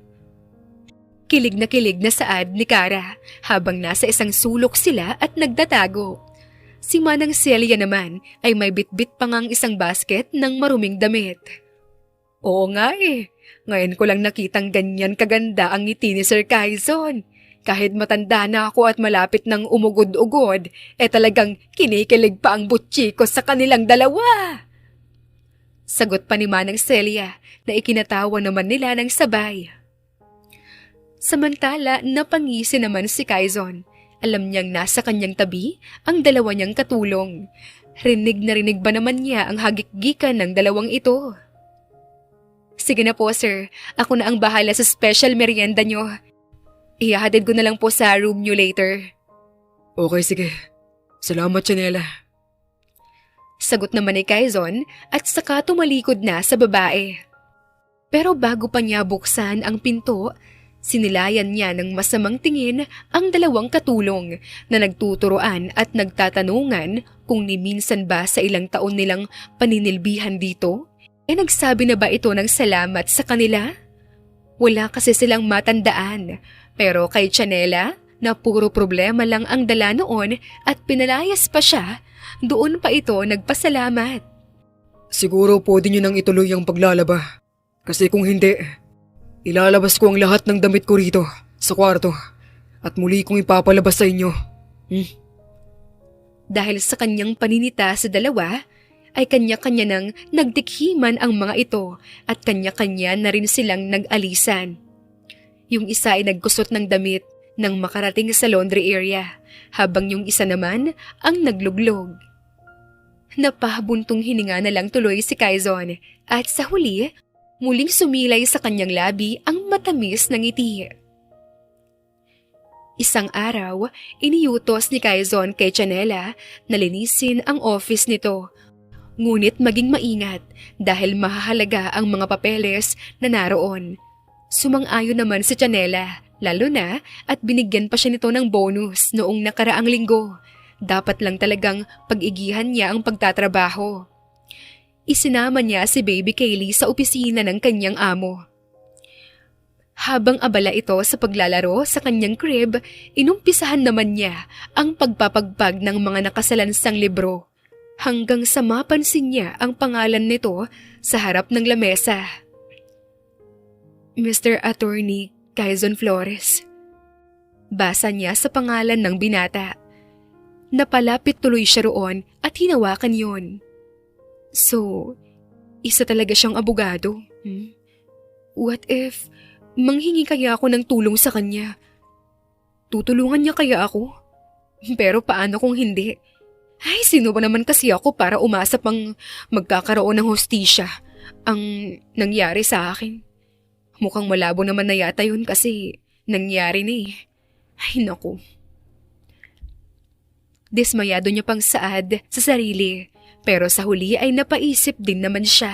Kilig na saad ni Kara habang nasa isang sulok sila at nagtatago. Si Manang Celia naman ay may bitbit pa ngang isang basket ng maruming damit. Oo nga ngayon ko lang nakitang ganyan kaganda ang ngiti ni Sir Quezon. Kahit matanda na ako at malapit ng umugod-ugod, talagang kinikilig pa ang butchiko sa kanilang dalawa. Sagot pa ni Manang Celia na ikinatawa naman nila ng sabay. Samantala, napangisi naman si Quezon. Alam niyang nasa kanyang tabi ang dalawa niyang katulong. Rinig na rinig ba naman niya ang hagikgikan ng dalawang ito? Sige na po sir, ako na ang bahala sa special merienda niyo. Ihahatid ko na lang po sa room niyo later. Okay, sige. Salamat, Chanela. Sagot naman ni Quezon at saka tumalikod na sa babae. Pero bago pa niya buksan ang pinto, sinilayan niya ng masamang tingin ang dalawang katulong na nagtuturoan at nagtatanungan kung ni minsan ba sa ilang taon nilang paninilbihan dito, nagsabi na ba ito ng salamat sa kanila? Wala kasi silang matandaan. Pero kay Chanela, na puro problema lang ang dala noon at pinalayas pa siya, doon pa ito nagpasalamat. Siguro pwede nyo nang ituloy ang paglalaba. Kasi kung hindi, ilalabas ko ang lahat ng damit ko rito sa kwarto at muli kong ipapalabas sa inyo. Dahil sa kanyang paninita sa dalawa, ay kanya-kanya nang nagdikhiman ang mga ito at kanya-kanya na rin silang nag-alisan. Yung isa ay nagkusot ng damit nang makarating sa laundry area, habang yung isa naman ang nagluglog. Napabuntong hininga na lang tuloy si Quezon at sa huli, muling sumilay sa kanyang labi ang matamis na ngiti. Isang araw, iniutos ni Quezon kay Chanela na linisin ang office nito. Ngunit maging maingat dahil mahahalaga ang mga papeles na naroon. Sumang-ayon naman si Chanela, lalo na at binigyan pa siya nito ng bonus noong nakaraang linggo. Dapat lang talagang pag-igihan niya ang pagtatrabaho. Isinama niya si Baby Kaylee sa opisina ng kanyang amo. Habang abala ito sa paglalaro sa kanyang crib, inumpisahan naman niya ang pagpapagpag ng mga nakasalansang libro. Hanggang sa mapansin niya ang pangalan nito sa harap ng lamesa. Mr. Attorney Quezon Flores. Basa niya sa pangalan ng binata. Napalapit tuloy siya roon at hinawakan yon. So, isa talaga siyang abogado. What if manghingi kaya ako ng tulong sa kanya? Tutulungan niya kaya ako? Pero paano kung hindi? Ay, sino ba naman kasi ako para umasa pang magkakaroon ng hustisya ang nangyari sa akin? Mukhang malabo naman na yata yun kasi nangyari na eh. Ay, naku. Dismayado niya pang saad sa sarili, pero sa huli ay napaisip din naman siya.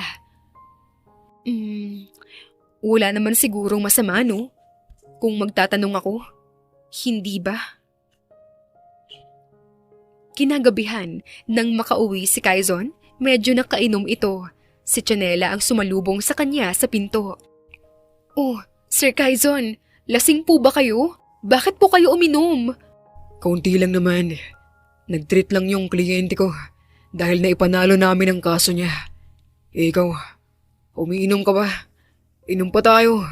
Wala naman sigurong masama, no? Kung magtatanong ako, hindi ba? Kinagabihan, nang makauwi si Quezon, medyo nakainom ito. Si Chanela ang sumalubong sa kanya sa pinto. Oh, Sir Quezon, lasing po ba kayo? Bakit po kayo uminom? Kaunti lang naman. Nag-treat lang yung kliyente ko dahil naipanalo namin ang kaso niya. Ikaw, umiinom ka ba? Inom pa tayo.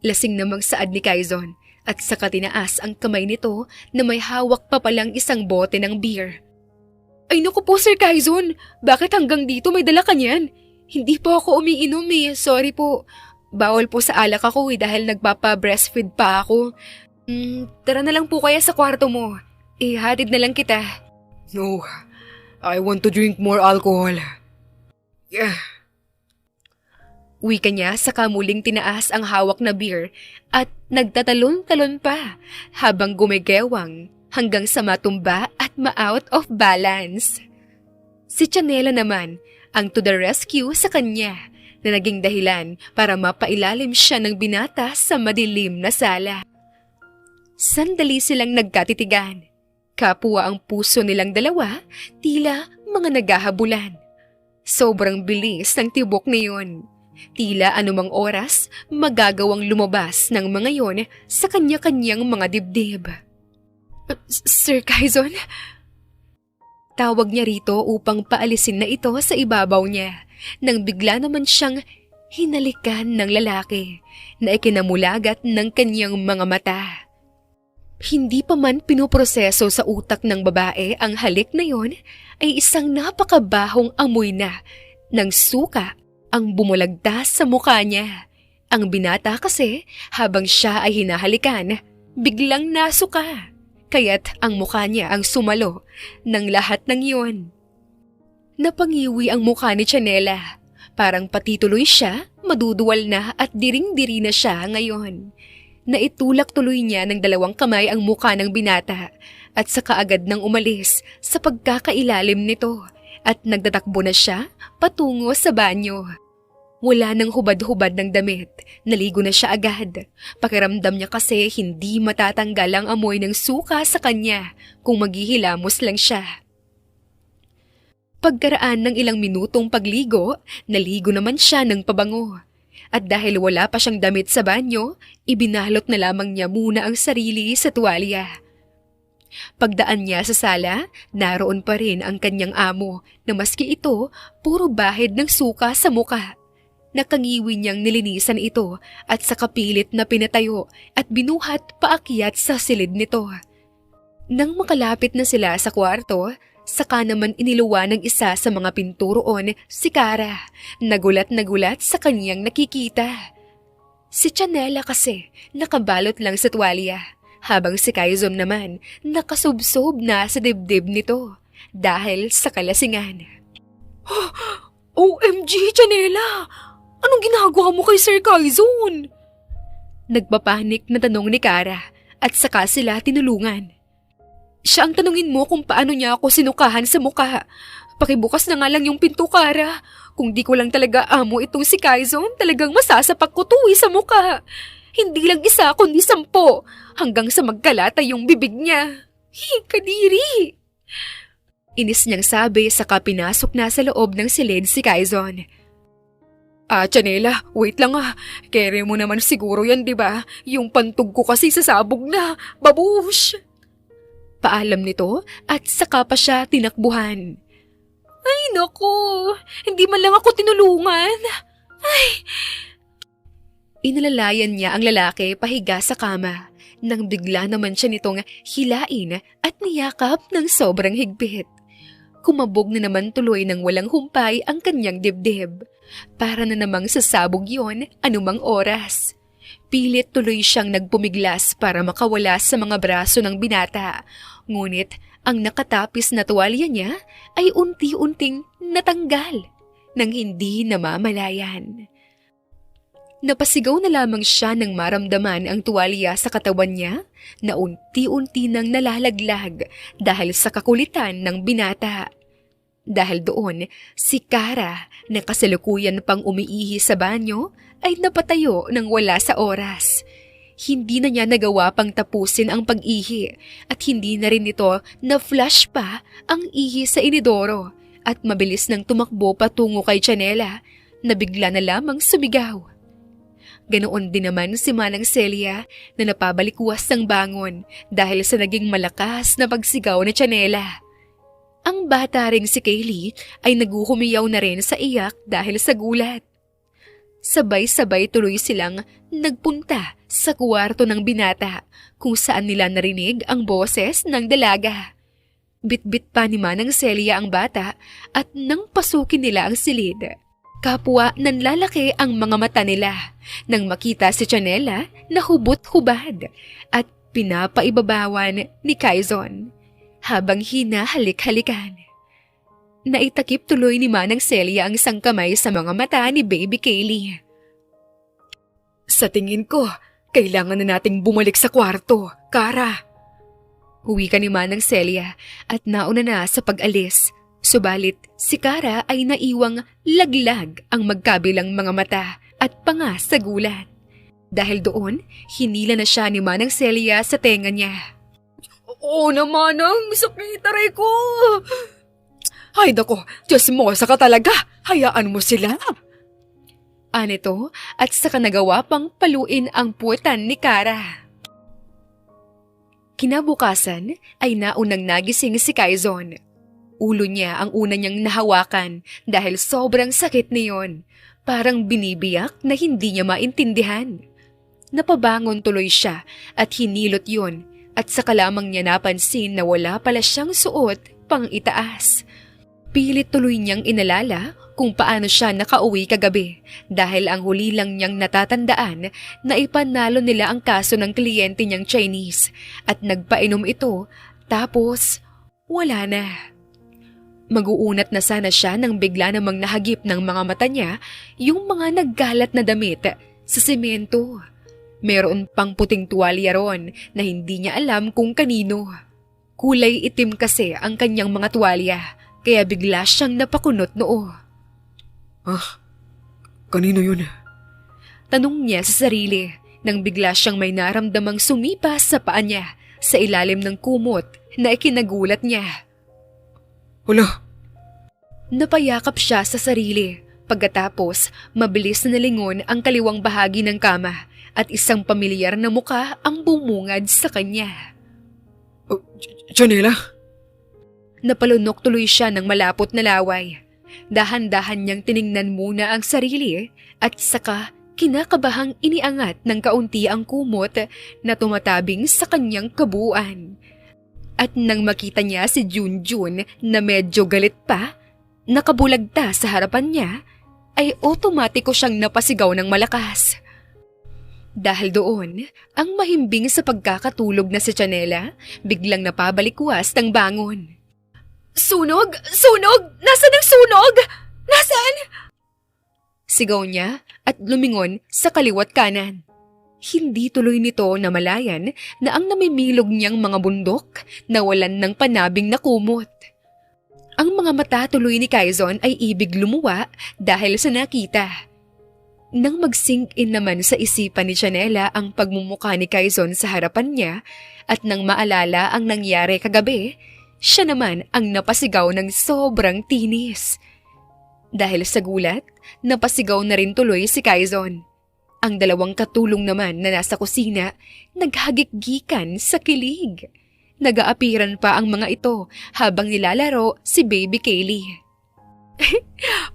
Lasing namang saad ni Quezon at saka tinaas ang kamay nito na may hawak pa palang isang bote ng beer. Ay naku po Sir Quezon, bakit hanggang dito may dala ka niyan? Hindi po ako umiinom eh, sorry po. Bawal po sa alak ako eh dahil nagpapa-breastfeed pa ako. Tara na lang po kaya sa kwarto mo. Hatid na lang kita. No, I want to drink more alcohol. Yeah. Wika niya saka muling tinaas ang hawak na beer at nagtatalon-talon pa habang gumigewang hanggang sa matumba at ma-out of balance. Si Chanela naman ang to the rescue sa kanya na naging dahilan para mapailalim siya ng binata sa madilim na sala. Sandali silang nagkatitigan. Kapwa ang puso nilang dalawa, tila mga naghahabulan. Sobrang bilis ng tibok niyon. Tila anumang oras, magagawang lumabas ng mga yon sa kanya-kanyang mga dibdib. Sir Quezon? Tawag niya rito upang paalisin na ito sa ibabaw niya, nang bigla naman siyang hinalikan ng lalaki na ikinamulagat ng kanyang mga mata. Hindi pa man pinoproseso sa utak ng babae ang halik na yon, ay isang napakabahong amoy na ng suka ang bumulagtas sa mukha niya. Ang binata kasi, habang siya ay hinahalikan, biglang nasuka. Kaya't ang mukha niya ang sumalo ng lahat ng iyon. Napangiwi ang mukha ni Chanela. Parang patituloy siya, maduduwal na at diring-diri na siya ngayon. Naitulak tuloy niya ng dalawang kamay ang mukha ng binata at saka agad nang umalis sa pagkakailalim nito at nagtatakbo na siya patungo sa banyo. Wala nang hubad-hubad ng damit, naligo na siya agad. Pakiramdam niya kasi hindi matatanggal ang amoy ng suka sa kanya kung maghihilamos lang siya. Pagkaraan ng ilang minutong pagligo, naligo naman siya ng pabango. At dahil wala pa siyang damit sa banyo, ibinalot na lamang niya muna ang sarili sa tuwalya. Pagdaan niya sa sala, naroon pa rin ang kanyang amo na maski ito, puro bahid ng suka sa muka. Nakangiwi niyang nilinisan ito at sa kapilit na pinatayo at binuhat paakyat sa silid nito. Nang makalapit na sila sa kwarto, saka naman iniluwa ng isa sa mga pinturoon si Kara. Nagulat sa kanyang nakikita. Si Chanela kasi nakabalot lang sa tuwalya, habang si Quezon naman nakasubsob na sa dibdib nito. dahil sa kalasingan. OMG, Janela! Anong ginagawa mo kay Sir Kaizon? Nagpapanik na tanong ni Kara at saka sila tinulungan. Siya ang tanungin mo kung paano niya ako sinukahan sa mukha. Pakibukas na nga lang yung pinto, Kara. Kung di ko lang talaga amo itong si Kaizon, talagang masasapak ko tuwi sa mukha. Hindi lang isa kundi 10 hanggang sa magkalata yung bibig niya. Kadiri! Inis niyang sabi saka pinasok na sa loob ng silid si Kaizon. Janela, wait lang Kere mo naman siguro yan, di ba? Yung pantog ko kasi sasabog na. Babush! Paalam nito at saka pa siya tinakbuhan. Ay naku, hindi man lang ako tinulungan. Inalalayan niya ang lalaki pahiga sa kama nang bigla naman siya nitong hilain at niyakap ng sobrang higpit. Kumabog na naman tuloy ng walang humpay ang kanyang dibdib. Para na namang sasabog yon anumang oras. Pilit tuloy siyang nagpumiglas para makawala sa mga braso ng binata. Ngunit ang nakatapis na tuwalya niya ay unti-unting natanggal nang hindi namamalayan. Napasigaw na lamang siya nang maramdaman ang tuwalya sa katawan niya na unti-unti nang nalalaglag dahil sa kakulitan ng binata. Dahil doon, si Kara na kasalukuyan pang umiihi sa banyo ay napatayo nang wala sa oras. Hindi na niya nagawa pang tapusin ang pag-ihi at hindi na rin ito na-flush pa ang ihi sa inidoro at mabilis nang tumakbo patungo kay Janela na bigla na lamang sumigaw. Ganoon din naman si Manang Celia na napabalikwas ng bangon dahil sa naging malakas na pagsigaw ni Janela. Ang bata ring si Kaylee ay naguhumiyaw na rin sa iyak dahil sa gulat. Sabay-sabay tuloy silang nagpunta sa kwarto ng binata kung saan nila narinig ang boses ng dalaga. Bit-bit pa ni Manang Celia ang bata at nang pasukin nila ang silid. Kapwa nanlalaki ang mga mata nila nang makita si Janela na hubot-hubad at pinapaibabawan ni Kaizon habang hinahalik-halikan. Naitakip tuloy ni Manang Celia ang isang kamay sa mga mata ni Baby Kaylee. Sa tingin ko, kailangan na nating bumalik sa kwarto, Kara. Uwi ka ni Manang Celia at nauna na sa pag-alis. Subalit, si Kara ay naiwang laglag ang magkabilang mga mata at panga sa gulat. Dahil doon, hinila na siya ni Manang Celia sa tenga niya. Oo naman, ang sakit, aray ko. Ay dako, Diyos mo, saka talaga, hayaan mo sila. Anito at saka nagawa pang paluin ang puwetan ni Kara. Kinabukasan ay naunang nagising si Kaizon. Ulo niya ang una niyang nahawakan dahil sobrang sakit niyon. Parang binibiyak na hindi niya maintindihan. Napabangon tuloy siya at hinilot yun at saka lamang niya napansin na wala pala siyang suot pang itaas. Pilit tuloy niyang inalala kung paano siya nakauwi kagabi dahil ang huli lang niyang natatandaan na ipanalo nila ang kaso ng kliyente niyang Chinese at nagpainom ito tapos wala na. Mag-uunat na sana siya nang bigla namang nahagip ng mga mata niya yung mga naggalat na damit sa semento. Meron pang puting tuwalya ron na hindi niya alam kung kanino. Kulay itim kasi ang kanyang mga tuwalya kaya bigla siyang napakunot noo. Kanino yun? Tanong niya sa sarili nang bigla siyang may naramdamang sumipa sa paa niya sa ilalim ng kumot na ikinagulat niya. Wala. Napayakap siya sa sarili. Pagkatapos, mabilis na nalingon ang kaliwang bahagi ng kama at isang pamilyar na muka ang bumungad sa kanya. Janela? Napalunok tuloy siya ng malapot na laway. Dahan-dahan niyang tiningnan muna ang sarili at saka kinakabahang iniangat ng kaunti ang kumot na tumatabing sa kanyang kabuuan. At nang makita niya si Junjun na medyo galit pa, nakabulagta sa harapan niya, ay otomatiko siyang napasigaw ng malakas. Dahil doon, ang mahimbing sa pagkakatulog na si Janela biglang napabalikwas ng bangon. Sunog! Sunog! Nasaan ang sunog? Nasaan? Sigaw niya at lumingon sa kaliwat kanan. Hindi tuloy nito namalayan na ang namimilog niyang mga bundok nawalan ng panabing na kumot. Ang mga mata tuloy ni Quezon ay ibig lumuwa dahil sa nakita. Nang mag-sink in naman sa isipan ni Chanela ang pagmumukha ni Quezon sa harapan niya at nang maalala ang nangyari kagabi, siya naman ang napasigaw ng sobrang tinis. Dahil sa gulat, napasigaw na rin tuloy si Quezon. Ang dalawang katulong naman na nasa kusina, naghagikgikan sa kilig. Nag-aapiran pa ang mga ito habang nilalaro si Baby Kaylee.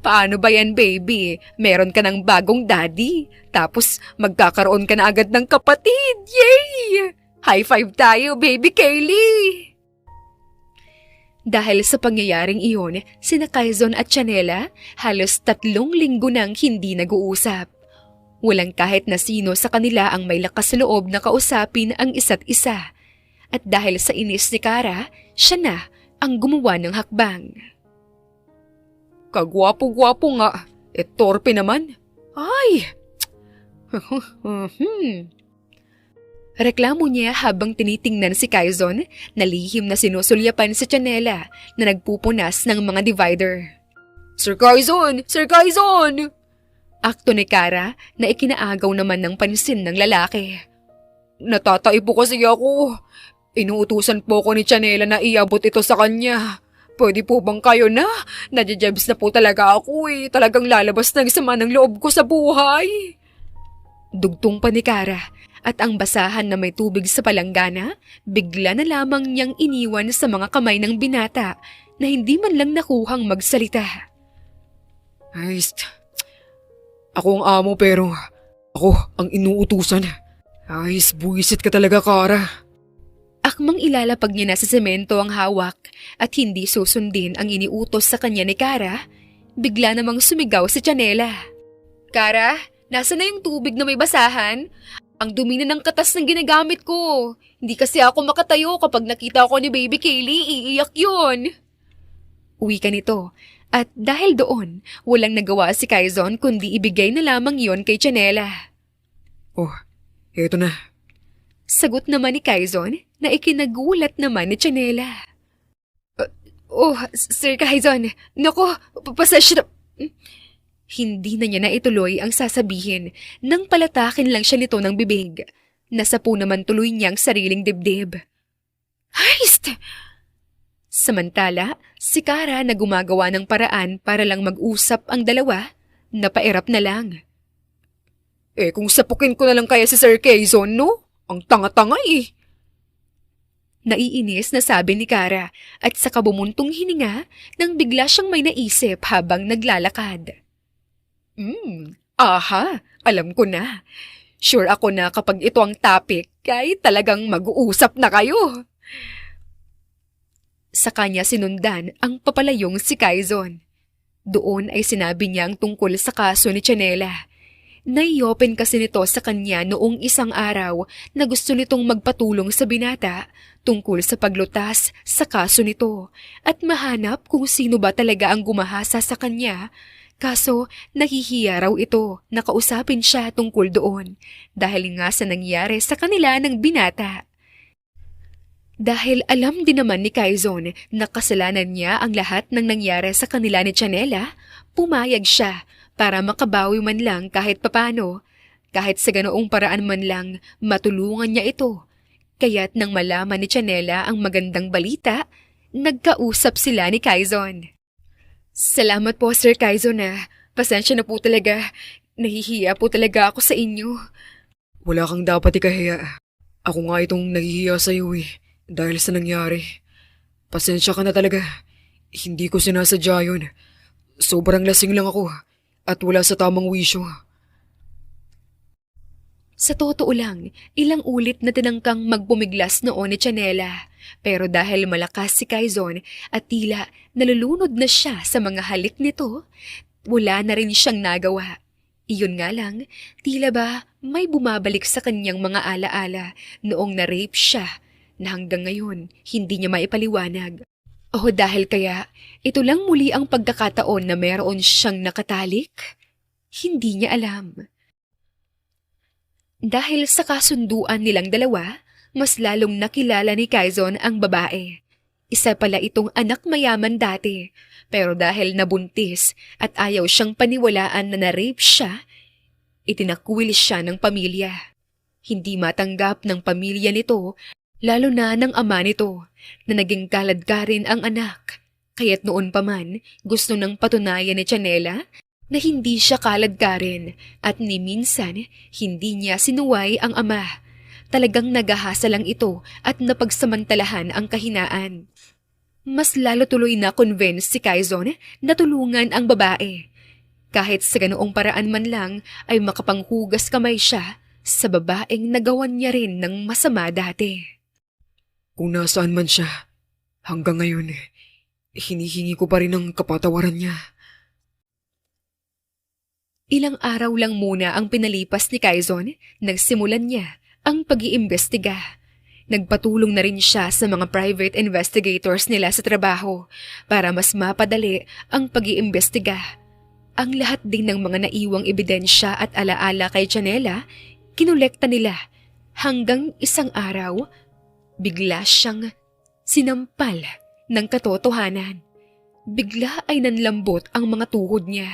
Paano ba yan, baby? Meron ka ng bagong daddy, tapos magkakaroon ka na agad ng kapatid. Yay! High five tayo, Baby Kaylee! Dahil sa pangyayaring iyon, sina Quezon at Chanela halos 3 linggo nang hindi nag-uusap. Walang kahit na sino sa kanila ang may lakas loob na kausapin ang isa't isa. At dahil sa inis ni Kara, siya na ang gumawa ng hakbang. Kagwapo-gwapo nga, torpe naman. Ay! Reklamo niya habang tinitingnan si Quezon na lihim na sinusulyapan si Chanela na nagpupunas ng mga divider. Sir Quezon! Sir Quezon! Akto ni Kara na ikinaagaw naman ng pansin ng lalaki. Natataipo kasi ako. Inuutusan po ko ni Chanela na iabot ito sa kanya. Pwede po bang kayo na? Nadjajabs na po talaga ako eh. Talagang lalabas ng sama ng loob ko sa buhay. Dugtong pa ni Kara at ang basahan na may tubig sa palanggana, bigla na lamang niyang iniwan sa mga kamay ng binata na hindi man lang nakuhang magsalita. Ay, ako ang amo pero ako ang inuutusan. Ay, buwisit ka talaga, Kara. Akmang ilalapag niya na sa semento ang hawak at hindi susundin ang iniutos sa kanya ni Kara, bigla namang sumigaw si Chanela. Kara, nasa na yung tubig na may basahan? Ang dumi na ng katas ng ginagamit ko. Hindi kasi ako makatayo kapag nakita ko ni Baby Kaylee, iiyak yun. Uwi ka nito at dahil doon, walang nagawa si Quezon kundi ibigay na lamang yon kay Chanela. Oh, eto na. Sagot naman ni Quezon na ikinagulat naman ni Chanela. Sir Quezon, naku, pasasya na... Hindi na niya naituloy ang sasabihin nang palatakin lang siya nito ng bibig. Nasapu naman tuloy niyang sariling dibdib. Heist! Samantala, si Kara na gumagawa ng paraan para lang mag-usap ang dalawa, napairap na lang. Kung sapukin ko na lang kaya si Sir Quezon, no? Ang tanga-tanga eh. Naiinis na sabi ni Kara at saka bumuntong hininga nang bigla siyang may naisip habang naglalakad. Aha, alam ko na. Sure ako na kapag ito ang topic, ay talagang mag-uusap na kayo. Sa kanya sinundan ang papalayong si Quezon. Doon ay sinabi niya ang tungkol sa kaso ni Chanela. Nai-open kasi nito sa kanya noong isang araw na gusto nitong magpatulong sa binata tungkol sa paglutas sa kaso nito at mahanap kung sino ba talaga ang gumahasa sa kanya. Kaso nahihiya raw ito na kausapin siya tungkol doon dahil nga sa nangyari sa kanila ng binata. Dahil alam din naman ni Quezon na kasalanan niya ang lahat ng nangyari sa kanila ni Chanela, pumayag siya para makabawi man lang kahit papano, kahit sa ganoong paraan man lang matulungan niya ito. Kaya't nang malaman ni Chanela ang magandang balita, nagkausap sila ni Quezon. Salamat po, Sir Quezon na. Pasensya na po talaga. Nahihiya po talaga ako sa inyo. Wala kang dapat ikahiya. Ako nga itong nahihiya sa'yo eh. Dahil sa nangyari. Pasensya ka na talaga. Hindi ko sinasadya yun. Sobrang lasing lang ako. At wala sa tamang wisyo. Sa totoo lang, ilang ulit na tinangkang magpumiglas noon ni Chanela. Pero dahil malakas si Quezon at tila nalulunod na siya sa mga halik nito, wala na rin siyang nagawa. Iyon nga lang, tila ba may bumabalik sa kanyang mga alaala noong na-rape siya na hanggang ngayon hindi niya maipaliwanag. O dahil kaya ito lang muli ang pagkakataon na meron siyang nakatalik? Hindi niya alam. Dahil sa kasunduan nilang dalawa, mas lalong nakilala ni Quezon ang babae. Isa pala itong anak mayaman dati, pero dahil nabuntis at ayaw siyang paniwalaan na na-rape siya, itinakwil siya ng pamilya. Hindi matanggap ng pamilya nito, lalo na ng ama nito, na naging kaladkarin ang anak. Kaya't noon pa man, gusto nang patunayan ni Chanela na hindi siya kaladkarin at ni minsan hindi niya sinuway ang ama. Talagang nagahasa lang ito at napagsamantalahan ang kahinaan. Mas lalo tuloy na convinced si Quezon na tulungan ang babae. Kahit sa ganoong paraan man lang ay makapanghugas kamay siya sa babaeng nagawan niya rin ng masama dati. Kung nasaan man siya, hanggang ngayon, hinihingi ko pa rin ang kapatawaran niya. Ilang araw lang muna ang pinalipas ni Quezon, nagsimulan niya ang pag-iimbestiga. Nagpatulong na rin siya sa mga private investigators nila sa trabaho para mas mapadali ang pag-iimbestiga. Ang lahat din ng mga naiwang ebidensya at alaala kay Chanela, kinolekta nila hanggang isang araw, bigla siyang sinampal ng katotohanan. Bigla ay nanlambot ang mga tuhod niya.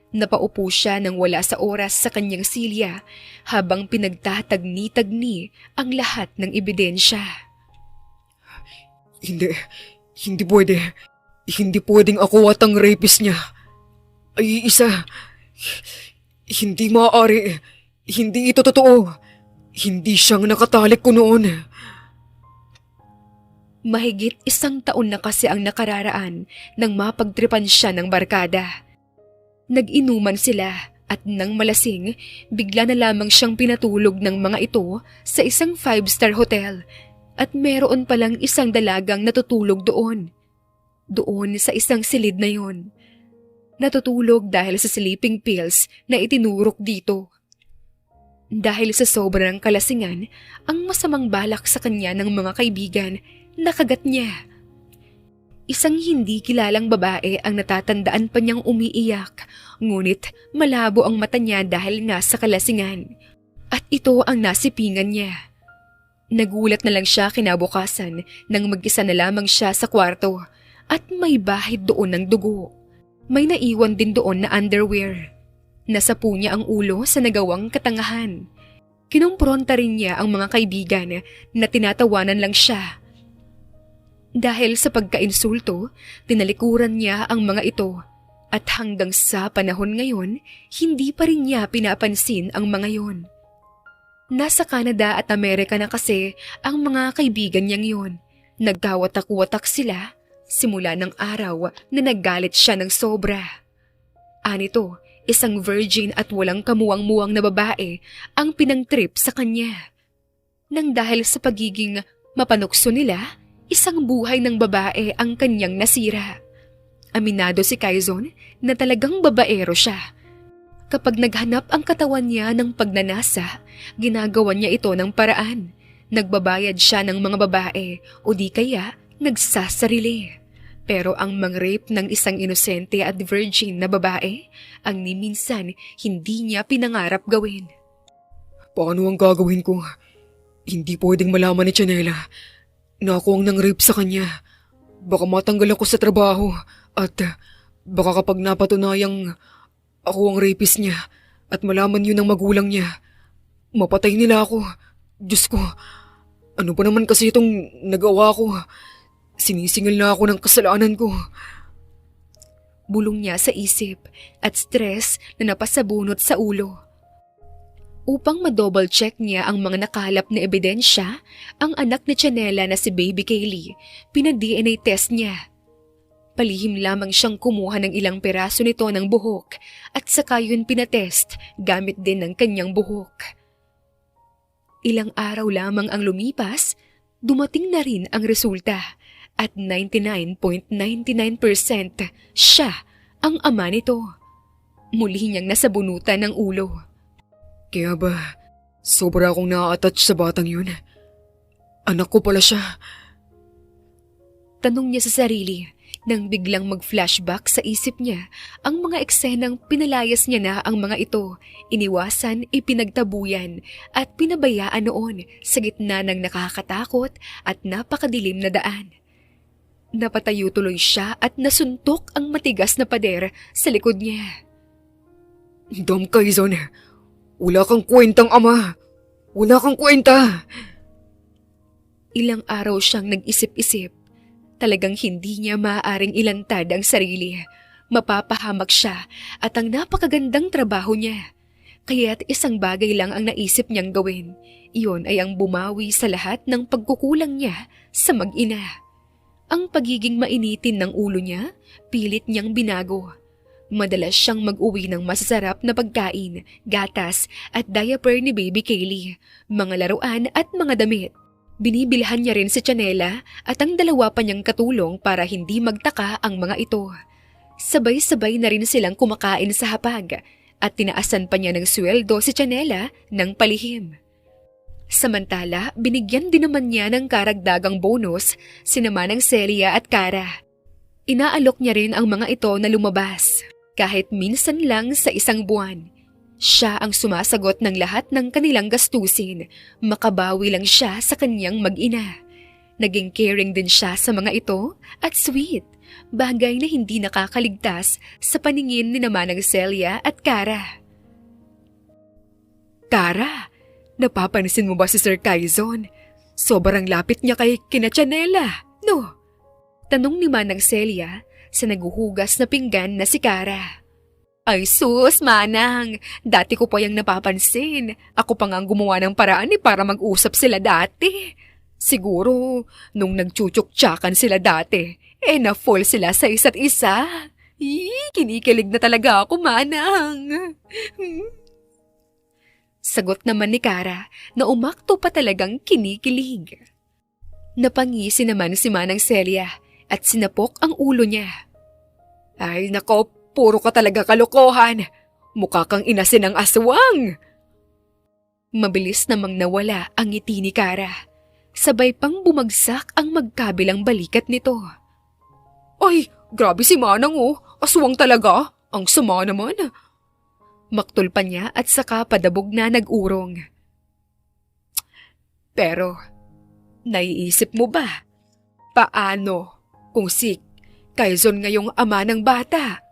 Napaupo siya nang wala sa oras sa kanyang silya habang pinagtatagni-tagni ang lahat ng ebidensya. Hindi pwede. Hindi pwedeng ako at ang rapist niya. Ay, isa. Hindi maaari. Hindi ito totoo. Hindi siyang nakatalik ko noon. Mahigit 1 taon na kasi ang nakararaan nang mapagtripan siya ng barkada. Nag-inuman sila at nang malasing, bigla na lamang siyang pinatulog ng mga ito sa isang 5-star hotel at meron palang isang dalagang natutulog doon. Doon sa isang silid na yon. Natutulog dahil sa sleeping pills na itinurok dito. Dahil sa sobrang kalasingan, ang masamang balak sa kanya ng mga kaibigan, nakagat niya. Isang hindi kilalang babae ang natatandaan pa niyang umiiyak, ngunit malabo ang mata niya dahil nga sa kalasingan. At ito ang nasipingan niya. Nagulat na lang siya kinabukasan nang mag-isa na lamang siya sa kwarto at may bahid doon ng dugo. May naiwan din doon na underwear. Nasapu niya ang ulo sa nagawang katangahan. Kinumpronta rin niya ang mga kaibigan na tinatawanan lang siya. Dahil sa pagkainsulto, tinalikuran niya ang mga ito at hanggang sa panahon ngayon, hindi pa rin niya pinapansin ang mga yon. Nasa Canada at Amerika na kasi ang mga kaibigan niyang yon. Nagkawatak-watak sila simula ng araw na naggalit siya ng sobra. Anito, isang virgin at walang kamuwang-muwang na babae ang pinangtrip sa kanya. Nang dahil sa pagiging mapanukso nila, isang buhay ng babae ang kanyang nasira. Aminado si Quezon na talagang babaero siya. Kapag naghanap ang katawan niya ng pagnanasa, ginagawan niya ito ng paraan. Nagbabayad siya ng mga babae o di kaya nagsasarili. Pero ang mang-rape ng isang inosente at virgin na babae, ang ni minsan hindi niya pinangarap gawin. Paano ang gagawin ko? Hindi pwedeng malaman ni Chanela na ako ang nang-rape sa kanya. Baka matanggal ako sa trabaho at baka kapag napatunayang ako ang rapist niya at malaman yun ng magulang niya, mapatay nila ako. Diyos ko, ano pa naman kasi itong nagawa ko? Sinisingil na ako ng kasalanan ko. Bulong niya sa isip at stress na napasabunot sa ulo. Upang ma-double check niya ang mga nakalap na ebidensya, ang anak ni Chanela na si Baby Kaylee, pina-DNA test niya. Palihim lamang siyang kumuha ng ilang peraso nito ng buhok at saka yun pinatest gamit din ng kanyang buhok. Ilang araw lamang ang lumipas, dumating na rin ang resulta at 99.99% siya ang ama nito. Muli niyang nasabunutan ng ulo. Kaya ba, sobra akong na-attach sa batang yun? Anak ko pala siya. Tanong niya sa sarili nang biglang mag-flashback sa isip niya ang mga eksenang pinalayas niya na ang mga ito, iniwasan, ipinagtabuyan at pinabayaan noon sa gitna ng nakakatakot at napakadilim na daan. Napatayo tuloy siya at nasuntok ang matigas na pader sa likod niya. Dom Quezon, wala kang kwentang ama. Wala kang kwenta. Ilang araw siyang nag-isip-isip. Talagang hindi niya maaaring ilantad ang sarili. Mapapahamak siya at ang napakagandang trabaho niya. Kaya't isang bagay lang ang naisip niyang gawin. Iyon ay ang bumawi sa lahat ng pagkukulang niya sa mag-ina. Ang pagiging mainitin ng ulo niya, pilit niyang binago. Madalas siyang mag-uwi ng masasarap na pagkain, gatas at diaper ni Baby Kaylee, mga laruan at mga damit. Binibilhan niya rin si Chanela at ang dalawa pa niyang katulong para hindi magtaka ang mga ito. Sabay-sabay na rin silang kumakain sa hapag at tinaasan pa niya ng sweldo si Chanela ng palihim. Samantala, binigyan din naman niya ng karagdagang bonus sinama ng Celia at Cara. Inaalok niya rin ang mga ito na lumabas, kahit minsan lang sa isang buwan. Siya ang sumasagot ng lahat ng kanilang gastusin, makabawi lang siya sa kanyang mag-ina. Naging caring din siya sa mga ito at sweet, bagay na hindi nakakaligtas sa paningin ni naman ng Celia at Cara. Cara, napapansin mo ba si Sir Quezon? Sobrang lapit niya kay kina Chanela, no? Tanong ni Manang Celia sa naguhugas na pinggan na si Cara. Ay sus, Manang, dati ko pa yung napapansin. Ako pa nga ang gumawa ng paraan para mag-usap sila dati. Siguro, nung nagchuchuk-tsakan sila dati, na-fall sila sa isa't isa. Kinikilig na talaga ako, Manang. Sagot naman ni Cara na umakto pa talagang kinikilig. Napangisi naman si Manang Celia at sinapok ang ulo niya. Ay nako, puro ka talaga kalokohan. Mukha kang inasin ng aswang. Mabilis namang nawala ang ngiti ni Cara. Sabay pang bumagsak ang magkabilang balikat nito. Ay, grabe si Manang oh. Aswang talaga. Ang sama naman. Maktol pa niya at saka padabog na nag-urong. Pero, naiisip mo ba? Paano kung si Quezon ngayong ama ng bata?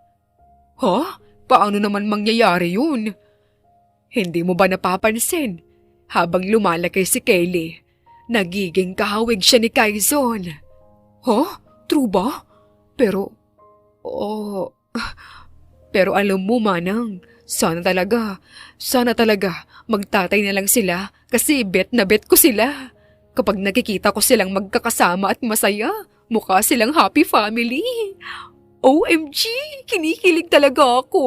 Paano naman mangyayari yun? Hindi mo ba napapansin? Habang lumalaki si Kaylee, nagiging kahawig siya ni Quezon. True ba? Pero alam mo, Manang, sana talaga magtatay na lang sila kasi bet na bet ko sila. Kapag nakikita ko silang magkakasama at masaya, mukha silang happy family. OMG, kinikilig talaga ako.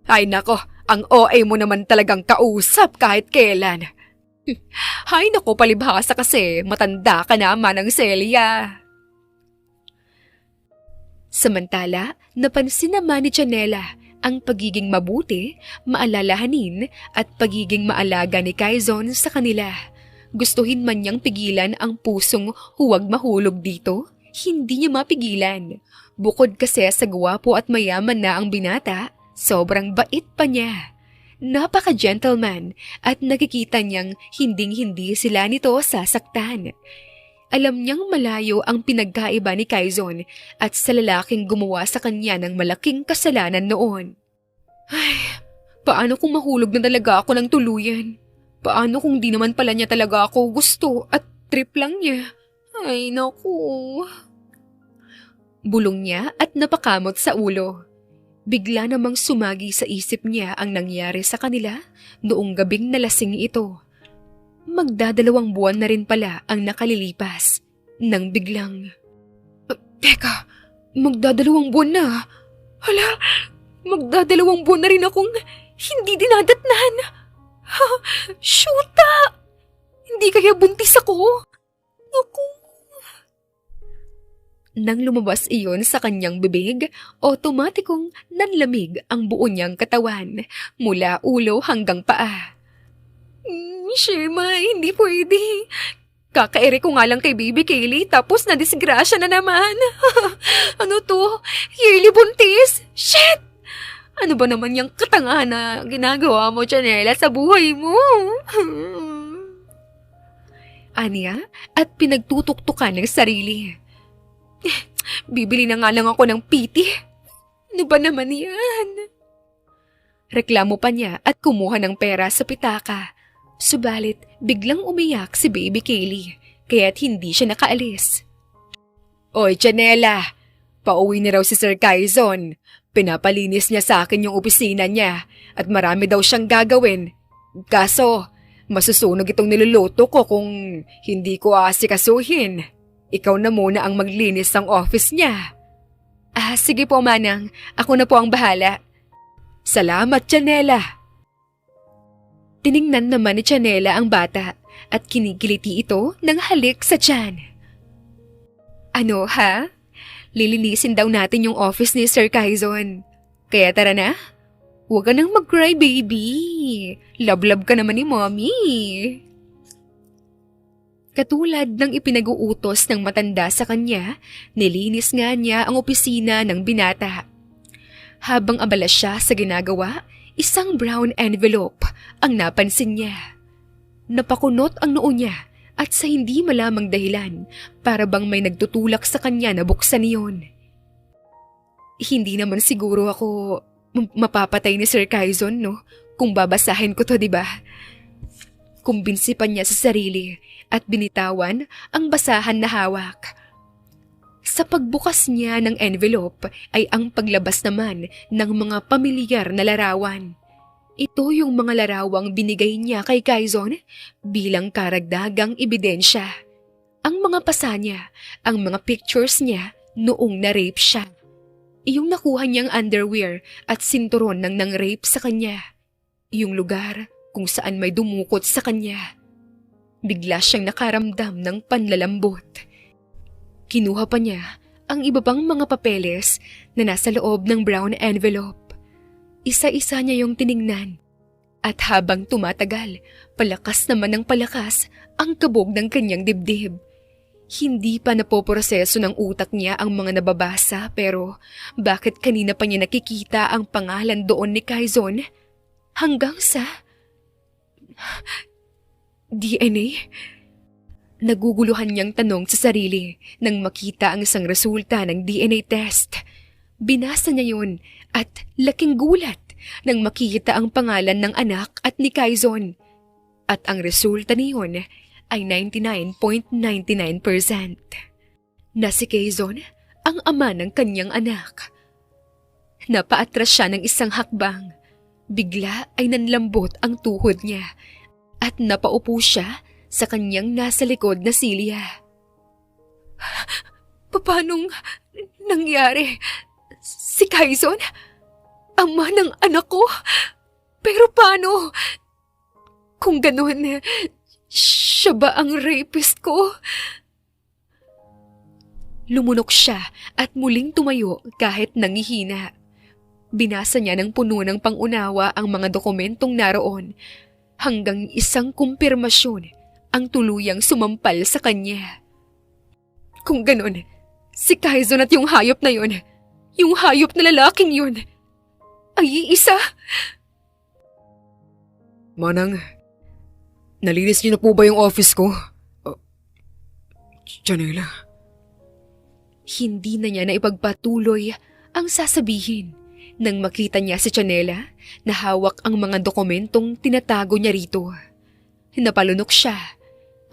Ay nako, ang OA mo naman talagang kausap kahit kailan. Hay nako, palibhasa kasi matanda ka na, Manang Celia. Samantala, napansin naman ni Chanela ang pagiging mabuti, maalalahanin at pagiging maalaga ni Quezon sa kanila. Gustuhin man niyang pigilan ang pusong huwag mahulog dito, hindi niya mapigilan. Bukod kasi sa gwapo at mayaman na ang binata, sobrang bait pa niya. Napaka-gentleman at nakikita niyang hinding-hindi sila nito sasaktan. Alam niyang malayo ang pinagkaiba ni Quezon at sa lalaking gumawa sa kanya ng malaking kasalanan noon. Ay, paano kung mahulog na talaga ako ng tuluyan? Paano kung di naman pala niya talaga ako gusto at trip lang niya? Ay, naku. Bulong niya at napakamot sa ulo. Bigla namang sumagi sa isip niya ang nangyari sa kanila noong gabing nalasing ito. Magdadalawang buwan na rin pala ang nakalilipas nang biglang... Teka, magdadalawang buwan na. Hala, magdadalawang buwan na rin akong hindi dinadatnan. Shoota! Hindi kaya buntis ako? Naku! Nang lumabas iyon sa kanyang bibig, otomatikong nanlamig ang buo niyang katawan mula ulo hanggang paa. Shema, hindi pwede. Kakaere ko nga lang kay Baby Kaylee tapos nadisgrasya na naman. Ano to? Yearly buntis? Shit! Ano ba naman yung katangahan na ginagawa mo, Janela, sa buhay mo? Anya at pinagtutuktukan ng sarili. Bibili na nga lang ako ng PT. Ano ba naman yan? Reklamo pa niya at kumuha ng pera sa pitaka. Subalit, biglang umiyak si Baby Kaylee, kaya't hindi siya nakaalis. Oy, Janela! Pauwi na raw si Sir Quezon. Pinapalinis niya sa akin yung opisina niya at marami daw siyang gagawin. Kaso, masusunog itong niluluto ko kung hindi ko aasikasuhin. Ikaw na muna ang maglinis ng office niya. Sige po, Manang. Ako na po ang bahala. Salamat, Janela. Tiningnan naman ni Janela ang bata at kinigiliti ito ng halik sa tiyan. Ano ha? Lilinisin daw natin yung office ni Sir Quezon. Kaya tara na. Huwag ka nang mag-cry, baby. Love-love ka naman ni Mommy. Katulad ng ipinag-uutos ng matanda sa kanya, nilinis nga niya ang opisina ng binata. Habang abala siya sa ginagawa, isang brown envelope ang napansin niya. Napakunot ang noo niya at sa hindi malamang dahilan, para bang may nagtutulak sa kanya na buksan iyon. Hindi naman siguro ako mapapatay ni Sir Quezon, no? Kung babasahin ko to, diba? Kumbinsi pa niya sa sarili at binitawan ang basahan na hawak. Sa pagbukas niya ng envelope ay ang paglabas naman ng mga pamilyar na larawan. Ito yung mga larawang binigay niya kay Quezon bilang karagdagang ebidensya. Ang mga pasa niya, ang mga pictures niya noong na-rape siya. Iyong nakuha niyang underwear at sinturon ng nang-rape sa kanya. Iyong lugar kung saan may dumukot sa kanya. Bigla siyang nakaramdam ng panlalambot. Kinuha pa niya ang iba pang mga papeles na nasa loob ng brown envelope. Isa-isa niya yung tiningnan. At habang tumatagal, palakas naman ng palakas ang kabog ng kanyang dibdib. Hindi pa napoproseso ng utak niya ang mga nababasa, pero bakit kanina pa niya nakikita ang pangalan doon ni Quezon? Hanggang sa DNA? Naguguluhan niyang tanong sa sarili nang makita ang isang resulta ng DNA test. Binasa niya yun at laking gulat nang makita ang pangalan ng anak at ni Quezon. At ang resulta niyon ay 99.99% na si Quezon ang ama ng kanyang anak. Napaatras siya ng isang hakbang. Bigla ay nanlambot ang tuhod niya at napaupo siya sa kanyang nasa likod na silya. Paanong nangyari? Si Quezon? Ama ng anak ko? Pero paano? Kung ganun, siya ba ang rapist ko? Lumunok siya at muling tumayo kahit nangihina. Binasa niya ng puno ng pangunawa ang mga dokumentong naroon hanggang isang kumpirmasyon ang tuluyang sumampal sa kanya. Kung ganun, si Quezon at yung hayop na yun, yung hayop na lalaking yun, ay iisa. Manang, nalinis niyo na po ba yung office ko? Janela? Hindi na niya naipagpatuloy ang sasabihin nang makita niya si Janela na hawak ang mga dokumentong tinatago niya rito. Napalunok siya.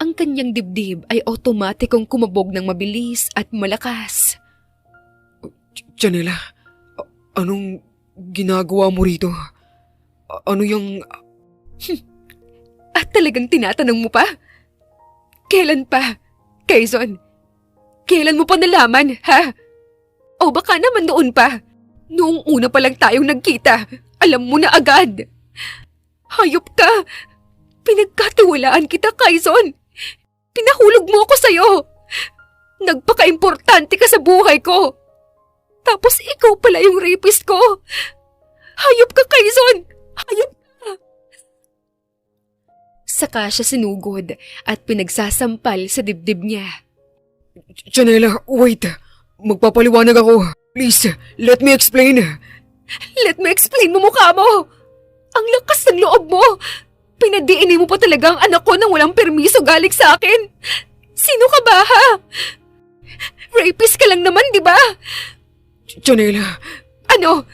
Ang kanyang dibdib ay otomatikong kumabog ng mabilis at malakas. Janela, anong ginagawa mo rito? Ano yung... At talagang tinatanong mo pa? Kailan pa, Quezon? Kailan mo pa nalaman, ha? O baka naman noon pa? Noong una pa lang tayong nagkita, alam mo na agad. Hayop ka! Pinagkatiwalaan kita, Quezon! Pinahulog mo ako sa'yo! Nagpaka-importante ka sa buhay ko! Tapos ikaw pala yung rapist ko! Hayop ka, Quezon! Hayop ka! Saka siya sinugod at pinagsasampal sa dibdib niya. Janela, wait. Magpapaliwanag ako. Please, let me explain. Let me explain mo mukha mo! Ang lakas ng loob mo! Pinadiinin mo pa talaga ang anak ko nang walang permiso galing sa akin! Sino ka ba, ha? Rapist ka lang naman, di ba? Janela. Ano?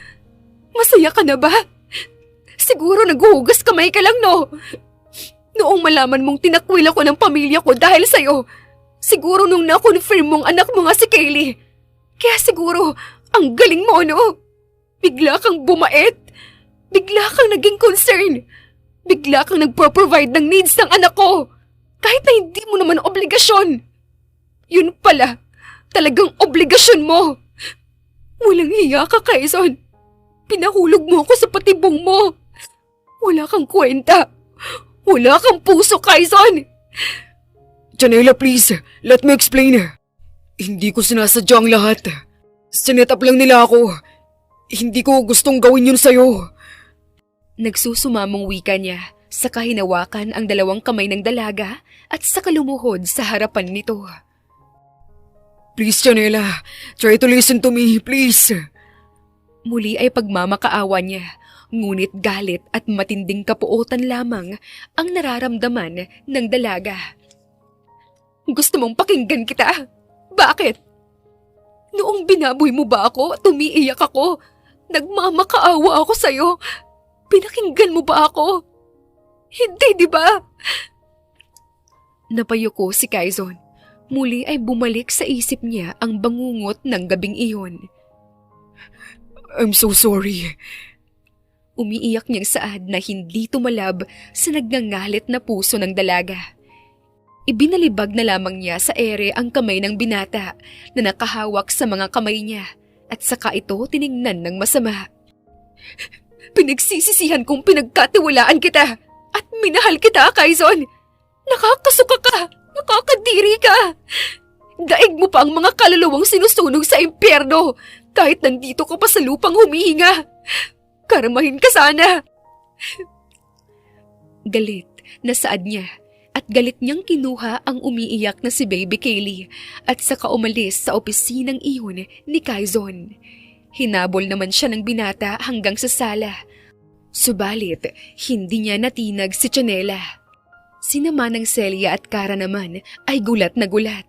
Masaya ka na ba? Siguro naghuhugas kamay ka lang, no? Noong malaman mong tinakwil ako ng pamilya ko dahil sa'yo, siguro nung na-confirm mong anak mo nga si Kaylee. Kaya siguro, ang galing mo, no? Bigla kang bumait. Bigla kang naging concern. Bigla kang nagpo-provide ng needs ng anak ko. Kahit na hindi mo naman obligasyon. Yun pala, talagang obligasyon mo. Walang hiya ka, Quezon. Pinahulog mo ako sa patibong mo. Wala kang kwenta. Wala kang puso, Quezon. Janela, please, let me explain. Hindi ko sinasadya ang lahat. Sinet up lang nila ako. Hindi ko gustong gawin yun sa'yo. Nagsusumamong wika niya, saka hinawakan ang dalawang kamay ng dalaga at saka lumuhod sa harapan nito. Please, Janela, try to listen to me, please. Muli ay pagmamakaawa niya, ngunit galit at matinding kapuotan lamang ang nararamdaman ng dalaga. Gusto mong pakinggan kita? Bakit? Noong binaboy mo ba ako at umiiyak ako, nagmamakaawa ako sa'yo. Pinakinggan mo ba ako? Hindi, di ba? Napayuko si Quezon. Muli ay bumalik sa isip niya ang bangungot ng gabing iyon. I'm so sorry. Umiiyak niyang saad na hindi tumalab sa nagngangalit na puso ng dalaga. Ibinalibag na lamang niya sa ere ang kamay ng binata na nakahawak sa mga kamay niya at saka ito tiningnan ng masama. Pinagsisisihan kong pinagkatiwalaan kita at minahal kita, Quezon. Nakakasuka ka, nakakadiri ka. Daig mo pa ang mga kaluluwang sinusunog sa impyerno kahit nandito ka pa sa lupang humihinga. Karmahin ka sana. Galit na saad niya. At galit niyang kinuha ang umiiyak na si Baby Kaylee at saka umalis sa opisinang iyon ni Quezon. Hinabol naman siya ng binata hanggang sa sala. Subalit, hindi niya natinag si Janela. Sinama ng Celia at Cara naman ay gulat na gulat.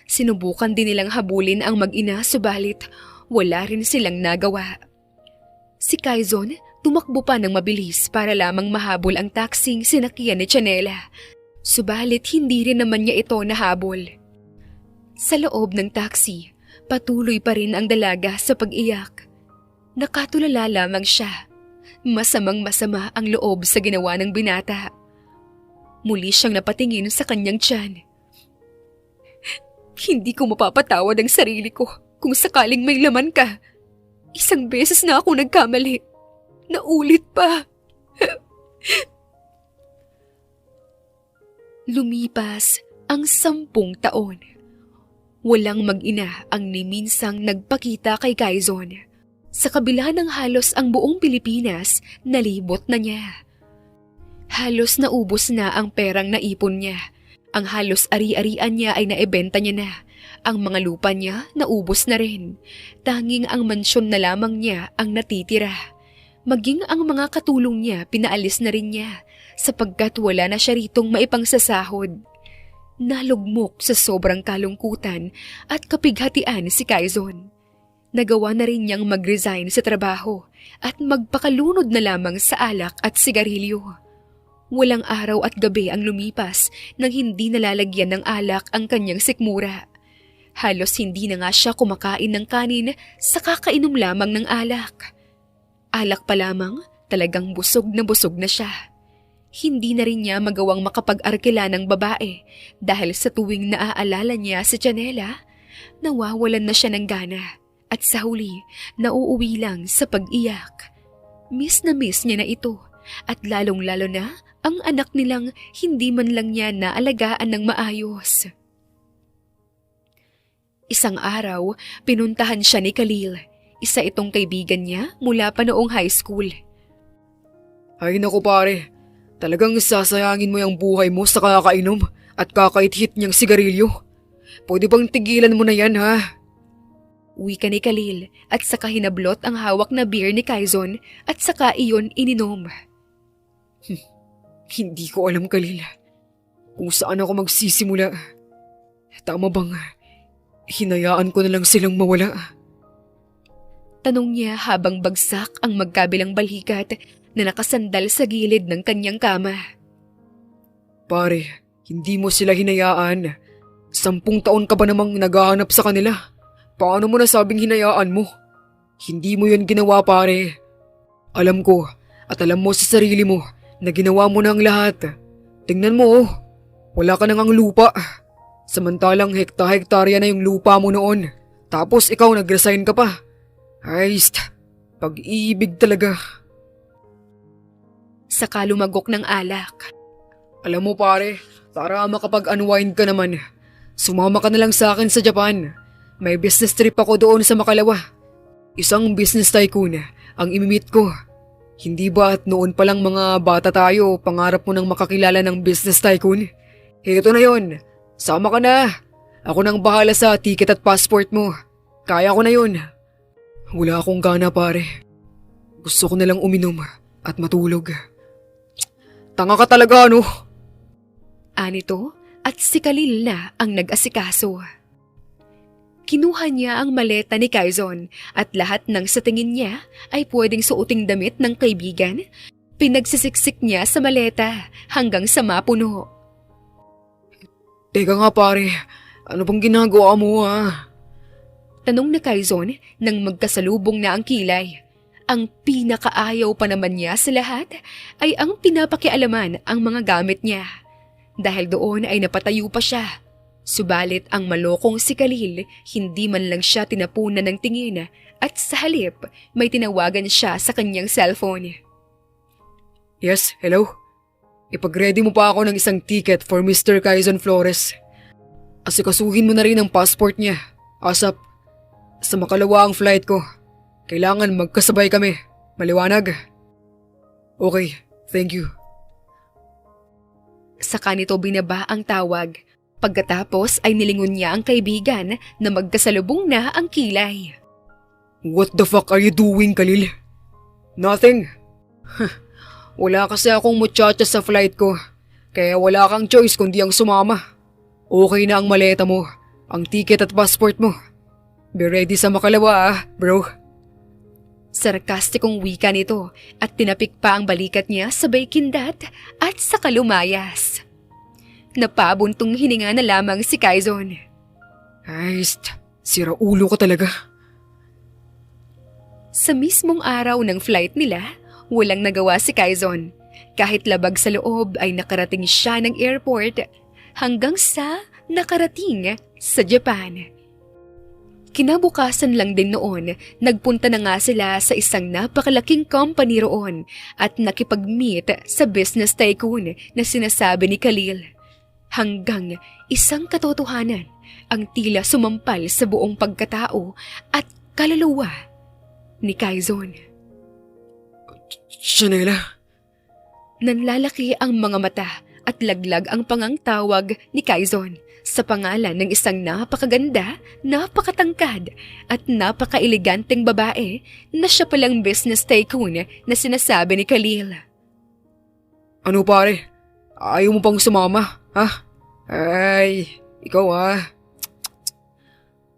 Sinubukan din nilang habulin ang mag-ina subalit wala rin silang nagawa. Si Quezon tumakbo pa ng mabilis para lamang mahabol ang taksing sinakyan ni Janela. Subalit hindi rin naman niya ito nahabol. Sa loob ng taxi, patuloy pa rin ang dalaga sa pag-iyak. Nakatulala lamang siya. Masamang-masama ang loob sa ginawa ng binata. Muli siyang napatingin sa kanyang tiyan. Hindi ko mapapatawad ang sarili ko kung sakaling may laman ka. Isang beses na ako nagkamali. Naulit pa. Lumipas ang 10 taon. Walang mag-ina ang niminsang nagpakita kay Quezon. Sa kabila ng halos ang buong Pilipinas, nalibot na niya. Halos naubos na ang perang naipon niya. Ang halos ari-arian niya ay naibenta niya na. Ang mga lupa niya naubos na rin. Tanging ang mansyon na lamang niya ang natitira. Maging ang mga katulong niya pinaalis na rin niya sapagkat wala na siya ritong maipangsasahod. Nalugmok sa sobrang kalungkutan at kapighatian si Quezon. Nagawa na rin niyang mag-resign sa trabaho at magpakalunod na lamang sa alak at sigarilyo. Walang araw at gabi ang lumipas nang hindi nalalagyan ng alak ang kanyang sikmura. Halos hindi na nga siya kumakain ng kanin sa kakainom lamang ng alak. Alak pa lamang, talagang busog na siya. Hindi na rin niya magawang makapag-arkila ng babae dahil sa tuwing naaalala niya si Janela, nawawalan na siya ng gana at sa huli, nauuwi lang sa pag-iyak. Miss na miss niya na ito at lalong-lalo na ang anak nilang hindi man lang niya naalagaan ng maayos. Isang araw, pinuntahan siya ni Khalil, isa itong kaibigan niya mula pa noong high school. Ay naku pare, Talagang sasayangin mo yung buhay mo sa kakainom at kakait-hit niyang sigarilyo. Pwede bang tigilan mo na yan, ha? Wika ni Khalil at saka hinablot ang hawak na beer ni Quezon at saka iyon ininom. Hindi ko alam, Khalil, kung saan ako magsisimula. Tama bang hinayaan ko na lang silang mawala? Tanong niya habang bagsak ang magkabilang balikat na nakasandal sa gilid ng kanyang kama. Pare, hindi mo sila hinayaan. 10 taon ka ba namang naghahanap sa kanila? Paano mo nasabing hinayaan mo? Hindi mo yun ginawa, pare. Alam ko at alam mo sa sarili mo na ginawa mo na ang lahat. Tingnan mo, wala ka nang ang lupa. Samantalang hekta-hektarya na yung lupa mo noon. Tapos ikaw nag-resign ka pa. Ay, pag-ibig talaga. Saka lumagok ng alak. Alam mo, pare, para makapag-unwind ka naman, sumama ka na lang sa akin sa Japan. May business trip ako doon sa Makalawa. Isang business tycoon ang imimit ko. Hindi ba at noon palang mga bata tayo, pangarap mo nang makakilala ng business tycoon? Heto na yon. Sama ka na. Ako nang bahala sa ticket at passport mo. Kaya ko na yon. Wala akong gana, pare. Gusto ko na lang uminom at matulog. Tanga ka talaga, ano? Anito at si Khalil na ang nag-asikaso. Kinuha niya ang maleta ni Quezon at lahat ng sa tingin niya ay pwedeng suoting damit ng kaibigan. Pinagsisiksik niya sa maleta hanggang sa mapuno. Teka nga, pare, ano bang ginagawa mo, ha? Tanong na Quezon nang magkasalubong na ang kilay. Ang pinakaayaw pa naman niya sa lahat ay ang pinapakialaman ang mga gamit niya. Dahil doon ay napatayo pa siya. Subalit ang malokong si Khalil, hindi man lang siya tinapunan ng tingin at sa halip may tinawagan siya sa kanyang cellphone. Yes, hello? Ipag-ready mo pa ako ng isang ticket for Mr. Quezon Flores. Asikasuhin mo na rin ang passport niya. ASAP. Sa Makalawa ang flight ko. Kailangan magkasabay kami. Maliwanag? Okay, thank you. Saka nito binaba ang tawag. Pagkatapos ay nilingon niya ang kaibigan na magkasalubong na ang kilay. What the fuck are you doing, Khalil? Nothing. Wala kasi akong muchacha sa flight ko. Kaya wala kang choice kundi ang sumama. Okay na ang maleta mo, ang ticket at passport mo. Be ready sa Makalawa, bro. Sarkastikong wika nito at tinapik pa ang balikat niya sabay kindat at saka lumayas. Napabuntong hininga na lamang si Quezon. Ay, sira ulo ka talaga. Sa mismong araw ng flight nila, walang nagawa si Quezon. Kahit labag sa loob ay nakarating siya ng airport hanggang sa nakarating sa Japan. Kinabukasan lang din noon, nagpunta na nga sila sa isang napakalaking company roon at nakipag-meet sa business tycoon na sinasabi ni Khalil. Hanggang isang katotohanan ang tila sumampal sa buong pagkatao at kaluluwa ni Quezon. Chanela? Nanlalaki ang mga mata at laglag ang pangangtawag ni Quezon sa pangalan ng isang napakaganda, napakatangkad at napaka-eleganteng babae na siya palang business tycoon na sinasabi ni Khalil. Ano, pare? Ayaw mo pang sumama, ha? Ay, ikaw, ha?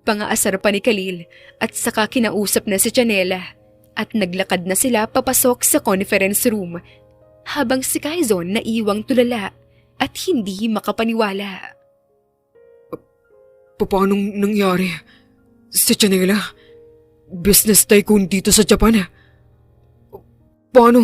Pangaasar pa ni Khalil at saka kinausap na si Chanela at naglakad na sila papasok sa conference room habang si Quezon naiwang tulala at hindi makapaniwala. Paano nangyari? Si Chanela? Business tycoon dito sa Japan? Paano?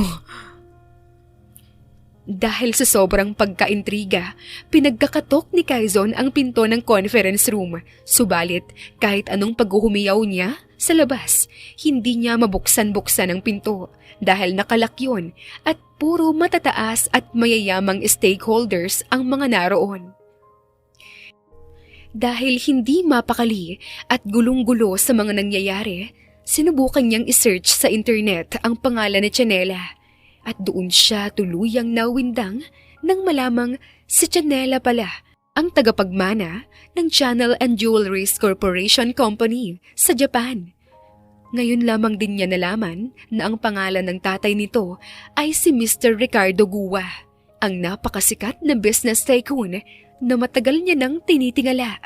Dahil sa sobrang pagkaintriga, pinagkakatok ni Quezon ang pinto ng conference room. Subalit, kahit anong paghuhumiyaw niya sa labas, hindi niya mabuksan-buksan ang pinto dahil nakalak yun at puro matataas at mayayamang stakeholders ang mga naroon. Dahil hindi mapakali at gulong-gulo sa mga nangyayari, sinubukan niyang isearch sa internet ang pangalan ni Chanela. At doon siya tuluyang nawindang nang malamang si Chanela pala ang tagapagmana ng Channel and Jewelries Corporation Company sa Japan. Ngayon lamang din niya nalaman na ang pangalan ng tatay nito ay si Mr. Ricardo Guwa, ang napakasikat na business tycoon na matagal niya nang tinitingala.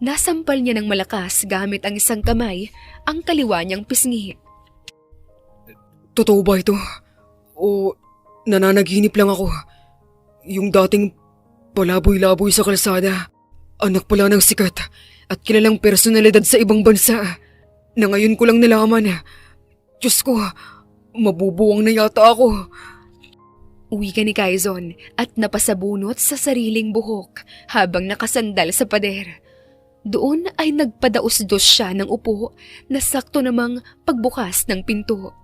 Nasampal niya ng malakas gamit ang isang kamay ang kaliwa niyang pisngi. Totoo ba ito? O nananaginip lang ako? Yung dating palaboy-laboy sa kalsada, anak pala ng sikat at kilalang personalidad sa ibang bansa, na ngayon ko lang nalaman. Diyos ko, mabubuwang na yata ako. Uwi ka ni Quezon at napasabunot sa sariling buhok habang nakasandal sa pader. Doon ay nagpadaos-dos siya ng upo na sakto namang pagbukas ng pinto.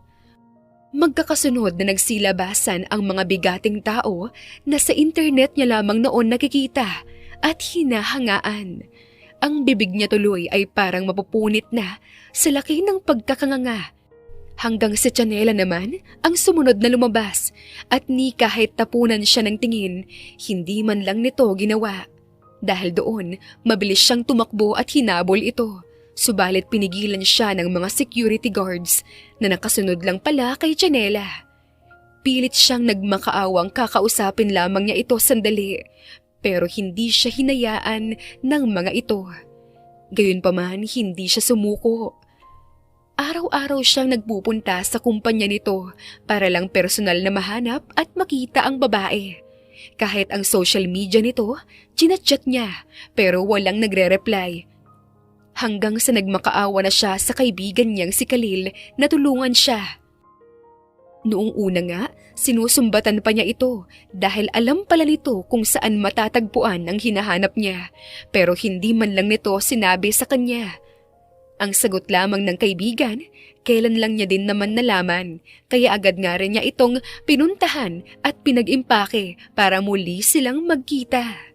Magkakasunod na nagsilabasan ang mga bigating tao na sa internet niya lamang noon nakikita at hinahangaan. Ang bibig niya tuloy ay parang mapupunit na sa laki ng pagkakanganga. Hanggang si Chanela naman ang sumunod na lumabas at ni kahit tapunan siya ng tingin, hindi man lang nito ginawa. Dahil doon, mabilis siyang tumakbo at hinabol ito. Subalit pinigilan siya ng mga security guards na nakasunod lang pala kay Chanela. Pilit siyang nagmakaawang kakausapin lamang niya ito sandali, pero hindi siya hinayaan ng mga ito. Gayunpaman, hindi siya sumuko. Araw-araw siyang nagpupunta sa kumpanya nito para lang personal na mahanap at makita ang babae. Kahit ang social media nito, chinachat niya pero walang nagre-reply. Hanggang sa nagmakaawa na siya sa kaibigan niyang si Khalil na tulungan siya. Noong una nga, sinusumbatan pa niya ito dahil alam pala nito kung saan matatagpuan ang hinahanap niya, pero hindi man lang nito sinabi sa kanya. Ang sagot lamang ng kaibigan, kailan lang niya din naman nalaman, kaya agad nga rin niya itong pinuntahan at pinag-impake para muli silang magkita.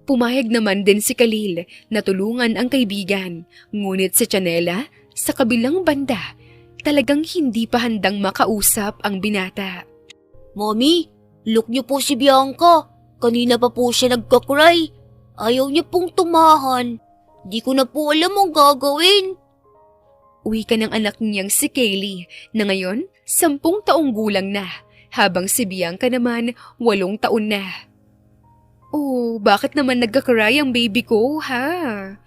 Pumayag naman din si Khalil na tulungan ang kaibigan, ngunit si Chanela, sa kabilang banda, talagang hindi pa handang makausap ang binata. Mommy, look niyo po si Bianca. Kanina pa po siya nagkakry. Ayaw niya pong tumahan. Di ko na po alam ang gagawin. Uwi ka ng anak niyang si Kaylee na ngayon 10 taong gulang na, habang si Bianca naman 8 taon na. Oh, bakit naman nagkakaray ang baby ko, ha?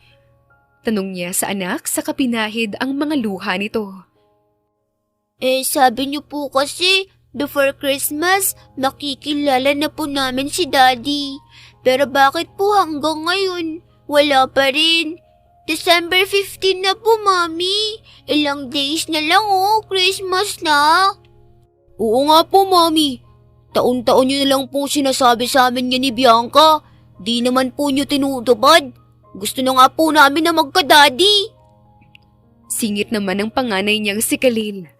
Tanong niya sa anak sa kapinahid ang mga luha nito. Sabi niyo po kasi, before Christmas, makikilala na po namin si Daddy. Pero bakit po hanggang ngayon, wala pa rin? December 15 na po, Mommy. Ilang days na lang Christmas na. Oo nga po, Mommy. Taon-taon niyo na lang po sinasabi sa amin yan ni Bianca. Di naman po niyo tinutupad. Gusto na nga po namin na magka-daddy. Singit naman ng panganay niyang si Khalil.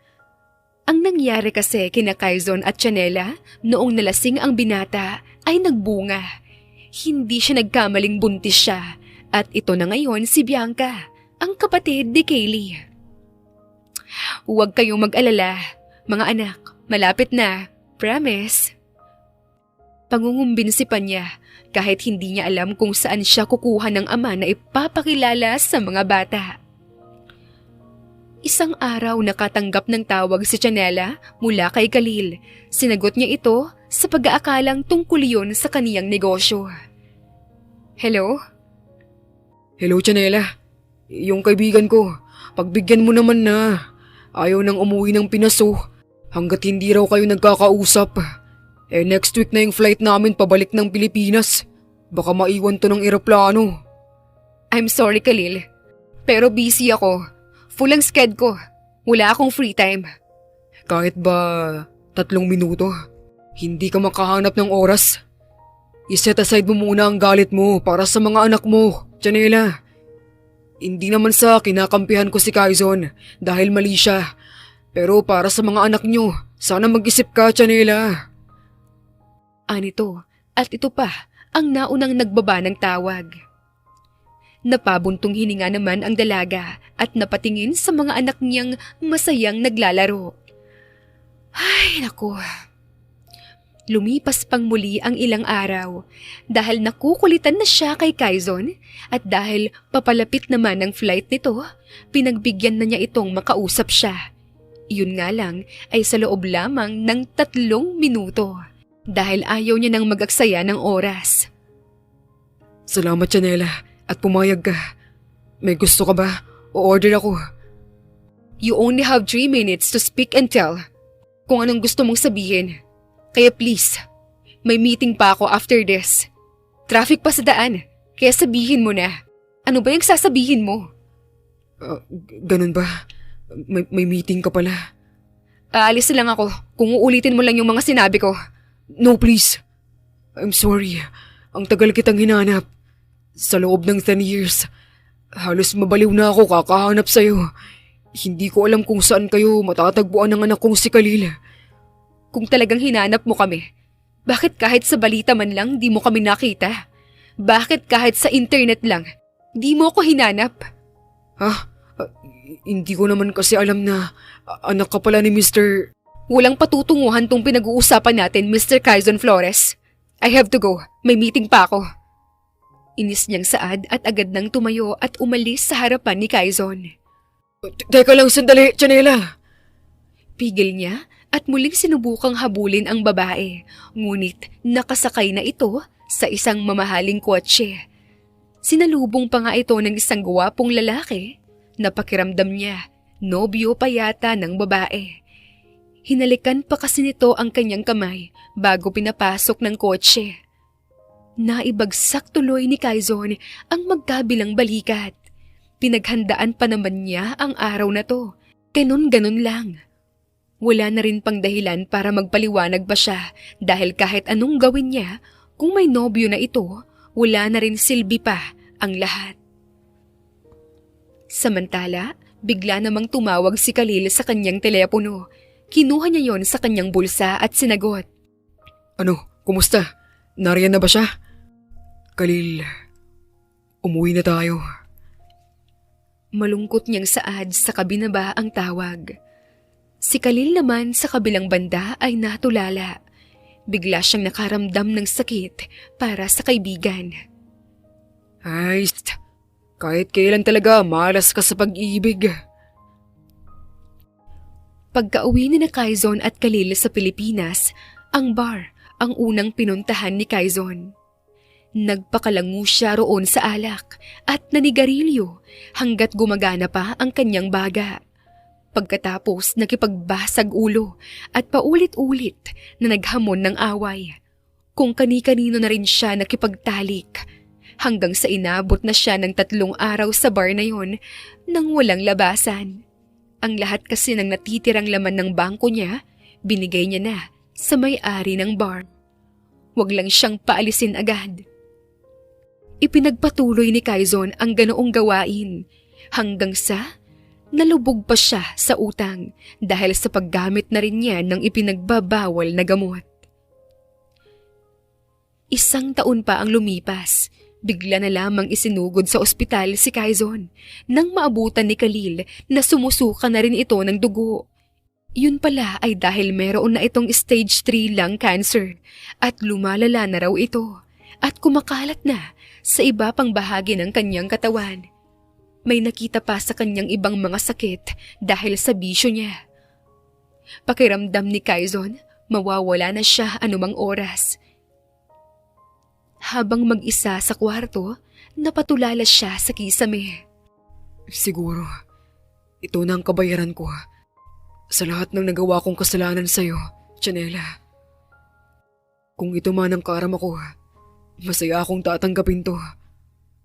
Ang nangyari kasi kina Quezon at Chanela noong nalasing ang binata ay nagbunga. Hindi siya nagkamaling buntis siya at ito na ngayon si Bianca, ang kapatid ni Kaylee. Huwag kayong mag-alala, mga anak, malapit na. Promise. Pangungumbinsi pa niya kahit hindi niya alam kung saan siya kukuha ng ama na ipapakilala sa mga bata. Isang araw nakatanggap ng tawag si Chanela mula kay Khalil. Sinagot niya ito sa pag-aakalang tungkol yun sa kaniyang negosyo. Hello? Hello, Chanela. Yung kaibigan ko, pagbigyan mo naman na. Ayaw nang umuwi ng Pinas hanggat hindi raw kayo nagkakausap. Next week na yung flight namin pabalik ng Pilipinas. Baka maiwan to ng eroplano. I'm sorry, Khalil. Pero busy ako. Full ang sked ko. Wala akong free time. Kahit ba 3 minuto, hindi ka makahanap ng oras. I-set aside mo muna ang galit mo para sa mga anak mo, Chanela. Hindi naman sa kinakampihan ko si Quezon dahil mali siya. Pero para sa mga anak nyo, sana mag-isip ka, Chanela. Anito, at ito pa ang naunang nagbaba ng tawag. Napabuntong hininga naman ang dalaga at napatingin sa mga anak niyang masayang naglalaro. Ay, naku. Lumipas pang muli ang ilang araw dahil nakukulitan na siya kay Quezon at dahil papalapit naman ang flight nito, pinagbigyan na niya itong makausap siya. Yun nga lang ay sa loob lamang ng 3 minuto dahil ayaw niya nang mag-aksaya ng oras. Salamat, Janela, at pumayag ka. May gusto ka ba? O-order ako. You only have 3 minutes to speak and tell kung anong gusto mong sabihin. Kaya please, may meeting pa ako after this. Traffic pa sa daan, kaya sabihin mo na. Ano ba yung sasabihin mo? Ganun ba? May meeting ka pala. Aalis na lang ako kung uulitin mo lang yung mga sinabi ko. No, please. I'm sorry. Ang tagal kitang hinanap. Sa loob ng 10 years, halos mabaliw na ako kakahanap sa'yo. Hindi ko alam kung saan kayo matatagpuan ng anak kong si Khalil. Kung talagang hinanap mo kami, bakit kahit sa balita man lang di mo kami nakita? Bakit kahit sa internet lang, di mo ako hinanap? Ha? Hindi ko naman kasi alam na anak ka pala ni Mr. Walang patutunguhan tong pinag-uusapan natin, Mr. Quezon Flores. I have to go. May meeting pa ako. Inis niyang saad at agad nang tumayo at umalis sa harapan ni Quezon. Teka lang sandali, Janela. Pigil niya at muling sinubukang habulin ang babae, ngunit nakasakay na ito sa isang mamahaling kotse. Sinalubong pa nga ito ng isang gwapong lalaki na pakiramdam niya, nobyo pa yata ng babae. Hinalikan pa kasi nito ang kanyang kamay bago pinapasok ng kotse. Naibagsak tuloy ni Quezon ang magkabilang balikat. Pinaghandaan pa naman niya ang araw na to, ganun-ganun lang. Wala na rin pang dahilan para magpaliwanag pa siya dahil kahit anong gawin niya, kung may nobyo na ito, wala na rin silbi pa ang lahat. Samantala, bigla namang tumawag si Khalil sa kanyang telepono. Kinuha niya yon sa kanyang bulsa at sinagot. Ano, kumusta? Nariyan na ba siya? Khalil, umuwi na tayo. Malungkot niyang saad sa kabinaba ang tawag. Si Khalil naman sa kabilang banda ay natulala. Bigla siyang nakaramdam ng sakit para sa kaibigan. Ay, kahit kailan talaga malas ka sa pag-ibig. Pagka-uwi ni Quezon at Khalil sa Pilipinas, ang bar ang unang pinuntahan ni Quezon. Nagpakalangu siya roon sa alak at nanigarilyo hanggat gumagana pa ang kanyang baga. Pagkatapos nakipagbasag ulo at paulit-ulit na naghamon ng away. Kung kani-kanino na rin siya nakipagtalik hanggang sa inabot na siya ng 3 araw sa bar na yon nang walang labasan. Ang lahat kasi ng natitirang laman ng bangko niya, binigay niya na sa may-ari ng bar. Wag lang siyang paalisin agad. Ipinagpatuloy ni Quezon ang ganoong gawain hanggang sa nalubog pa siya sa utang dahil sa paggamit na rin niya ng ipinagbabawal na gamot. 1 taon pa ang lumipas, bigla na lamang isinugod sa ospital si Quezon nang maabutan ni Khalil na sumusuka na rin ito ng dugo. Yun pala ay dahil meron na itong stage 3 lung cancer at lumalala na raw ito at kumakalat na sa iba pang bahagi ng kanyang katawan. May nakita pa sa kanyang ibang mga sakit dahil sa bisyo niya. Pakiramdam ni Quezon, mawawala na siya anumang oras. Habang mag-isa sa kwarto, napatulala siya sa kisame. Siguro, ito na ang kabayaran ko sa lahat ng nagawa kong kasalanan sa'yo, Janela. Kung ito man ang karama ko, masaya akong tatanggapin to.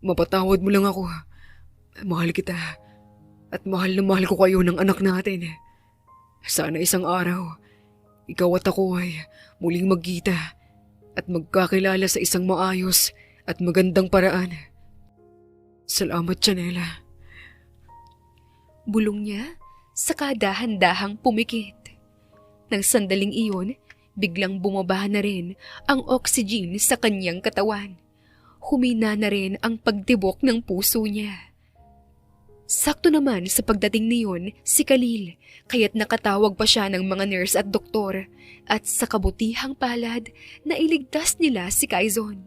Mapatawad mo lang ako. Mahal kita at mahal na mahal ko kayo ng anak natin. Sana isang araw, ikaw at ako ay muling magkita at magkakilala sa isang maayos at magandang paraan. Salamat, Janela. Bulong niya sa kadahan-dahang pumikit. Nang sandaling iyon, biglang bumaba na rin ang oxygen sa kanyang katawan. Humina na rin ang pagtibok ng puso niya. Sakto naman sa pagdating niyon si Khalil, kaya't nakatawag pa siya ng mga nurse at doktor at sa kabutihang palad na iligtas nila si Quezon.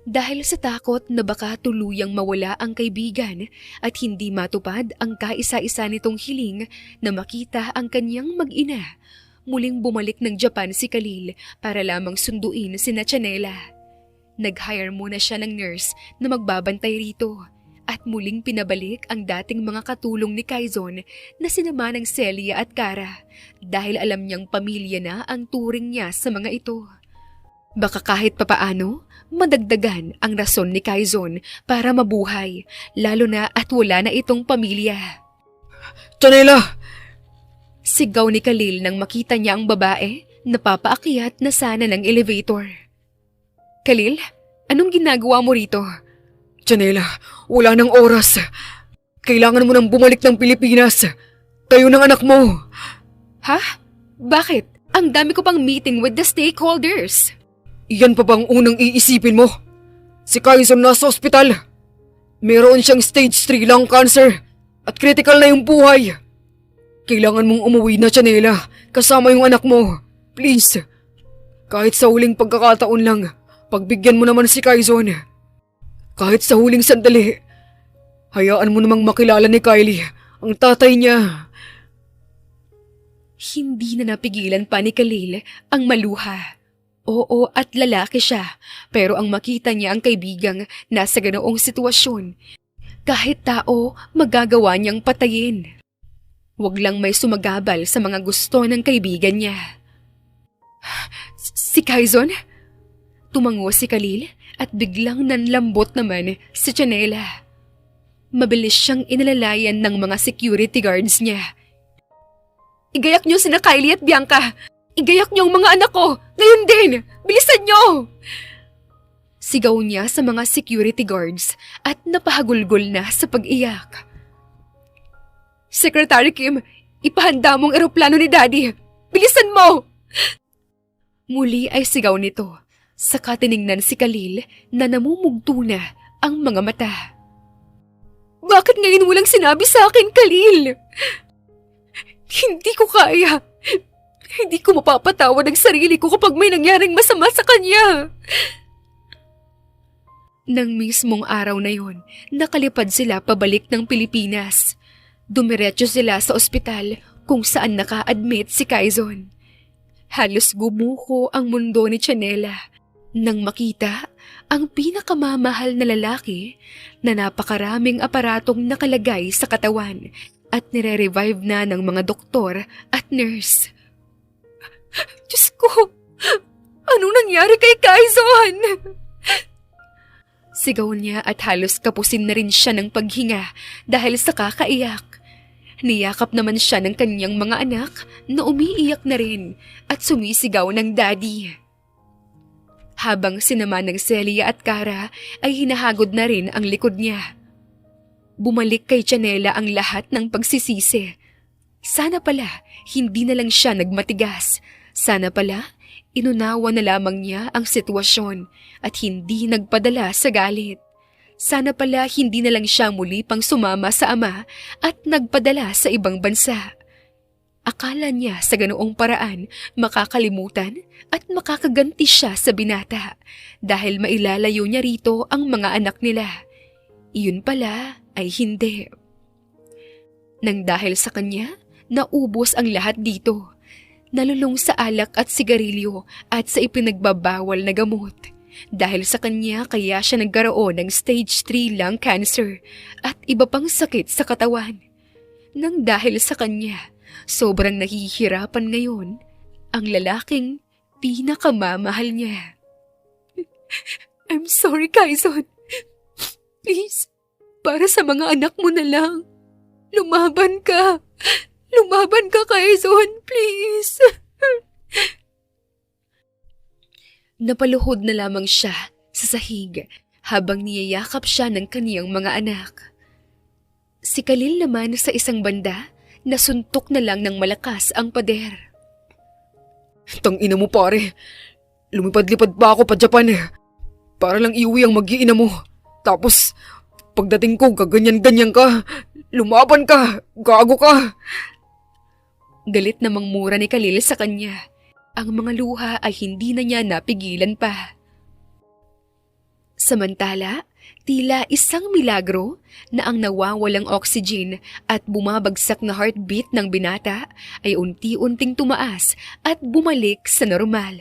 Dahil sa takot na baka tuluyang mawala ang kaibigan at hindi matupad ang kaisa-isa nitong hiling na makita ang kanyang mag-ina, muling bumalik ng Japan si Khalil para lamang sunduin si Chanela. Nag-hire muna siya ng nurse na magbabantay rito at muling pinabalik ang dating mga katulong ni Quezon na sinama ng Celia at Cara dahil alam niyang pamilya na ang turing niya sa mga ito. Baka kahit papaano, madagdagan ang rason ni Quezon para mabuhay, lalo na at wala na itong pamilya. Chanela! Sigaw ni Khalil nang makita niya ang babae na papaakyat na sana ng elevator. Khalil, anong ginagawa mo rito? Chanela, wala nang oras. Kailangan mo nang bumalik ng Pilipinas. Kayo ng anak mo. Ha? Bakit? Ang dami ko pang meeting with the stakeholders. Iyan pa bang unang iisipin mo? Si Quezon nasa ospital. Meron siyang stage 3 lung cancer at critical na yung buhay. Kailangan mong umuwi na, Chanela, kasama yung anak mo. Please. Kahit sa huling pagkakataon lang, pagbigyan mo naman si Quezon. Kahit sa huling sandali, hayaan mo namang makilala ni Kylie, ang tatay niya. Hindi na napigilan pa ni Khalil ang maluha. Oo at lalaki siya, pero ang makita niya ang kaibigang nasa ganoong sitwasyon, kahit tao magagawa niyang patayin. Huwag lang may sumagabal sa mga gusto ng kaibigan niya. Si Quezon? Tumango si Khalil at biglang nanlambot naman si Chanela. Mabilis siyang inalalayan ng mga security guards niya. Igayak niyo sina Kylie at Bianca! Igayak niyo ang mga anak ko! Ngayon din! Bilisan niyo! Sigaw niya sa mga security guards at napahagulgol na sa pag-iyak. Secretary Kim, ipahanda mong eroplano ni Daddy! Bilisan mo! Muli ay sigaw nito. Saka tiningnan si Khalil na namumugto na ang mga mata. Bakit ngayon walang sinabi sa akin, Khalil? Hindi ko kaya. Hindi ko mapapatawad ang sarili ko kapag may nangyaring masama sa kanya. Nang mismong araw na yon, nakalipad sila pabalik ng Pilipinas. Dumiretso sila sa ospital kung saan naka-admit si Quezon. Halos gumuho ang mundo ni Chanela nang makita ang pinakamamahal na lalaki na napakaraming aparatong nakalagay sa katawan at nire-revive na ng mga doktor at nurse. Diyos ko! Anong nangyari kay Quezon? Sigaw niya at halos kapusin na rin siya ng paghinga dahil sa kakaiyak. Niyakap naman siya ng kanyang mga anak na umiiyak na rin at sumisigaw ng daddy. Habang sinama ng Celia at Cara ay hinahagod na rin ang likod niya. Bumalik kay Chanela ang lahat ng pagsisisi. Sana pala hindi na lang siya nagmatigas. Sana pala inunawa na lamang niya ang sitwasyon at hindi nagpadala sa galit. Sana pala hindi na lang siya muli pang sumama sa ama at nagpadala sa ibang bansa. Akala niya sa ganoong paraan makakalimutan at makakaganti siya sa binata dahil mailalayo niya rito ang mga anak nila. Iyon pala ay hindi. Nang dahil sa kanya, naubos ang lahat dito. Nalulong sa alak at sigarilyo at sa ipinagbabawal na gamot. Dahil sa kanya kaya siya nagkaroon ng stage 3 lung cancer at iba pang sakit sa katawan. Nang dahil sa kanya, sobrang nahihirapan ngayon ang lalaking pinakamamahal niya. I'm sorry, Quezon. Please, para sa mga anak mo na lang. Lumaban ka. Lumaban ka, Quezon. Please. Napaluhod na lamang siya sa sahig habang niyayakap siya ng kaniyang mga anak. Si Khalil naman sa isang banda, nasuntok na lang ng malakas ang pader. Tangina mo, pare. Lumipad-lipad pa ako pa Japan para lang iuwi ang mag-iina mo. Tapos, Pagdating ko, gaganyan-ganyan ka. Lumaban ka. Gago ka. Galit namang mura ni Khalil sa kanya. Ang mga luha ay hindi na niya napigilan pa. Samantala, tila isang milagro na ang nawawalang oxygen at bumabagsak na heartbeat ng binata ay unti-unting tumaas at bumalik sa normal.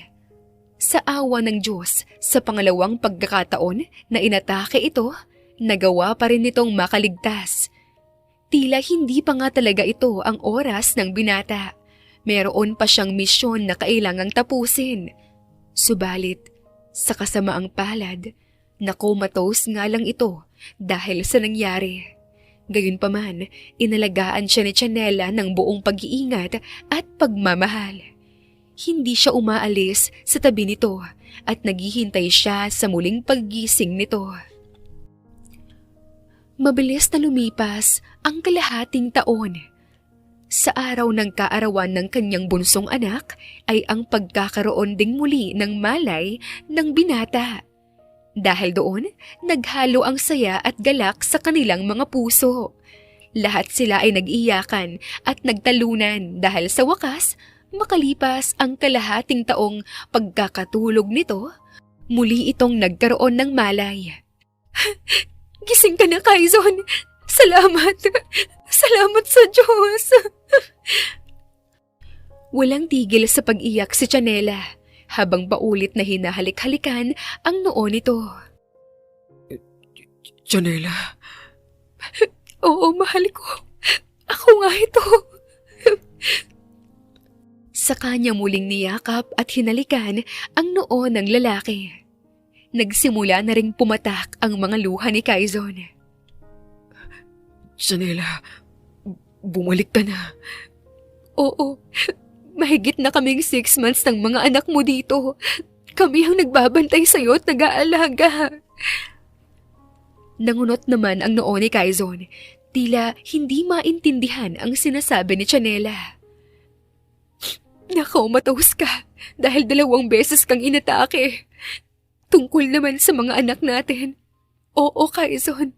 Sa awa ng Diyos, sa pangalawang pagkakataon na inatake ito, nagawa pa rin nitong makaligtas. Tila hindi pa nga talaga ito ang oras ng binata. Meron pa siyang misyon na kailangang tapusin. Subalit, sa kasamaang palad, nakomatose nga lang ito dahil sa nangyari. Gayunpaman, inalagaan siya ni Chanela ng buong pag-iingat at pagmamahal. Hindi siya umaalis sa tabi nito at naghihintay siya sa muling paggising nito. Mabilis na lumipas ang kalahating taon. Sa araw ng kaarawan ng kanyang bunsong anak ay ang pagkakaroon ding muli ng malay ng binata. Dahil doon, naghalo ang saya at galak sa kanilang mga puso. Lahat sila ay nag-iyakan at nagtalunan dahil sa wakas, makalipas ang kalahating taong pagkakatulog nito, muli itong nagkaroon ng malay. Gising ka na, Kaizon! Salamat! Salamat sa Diyos! Walang tigil sa pag-iyak si Chanela habang paulit na hinahalik-halikan ang noo nito. Chanela. Oo, mahal ko. Ako nga ito. Sa kanya muling niyakap at hinalikan ang noo ng lalaki. Nagsimula na ring pumatak ang mga luha ni Kaizon. Chanela, bumalik ka na. Oo, mahigit na kaming 6 months ng mga anak mo dito. Kami ang nagbabantay sa'yo at nag-aalaga. Nangunot naman ang noo ni Kaizon. Tila hindi maintindihan ang sinasabi ni Chanela. Nakomatose ka dahil 2 beses kang inatake. Tungkol naman sa mga anak natin. Oo, Kaizon.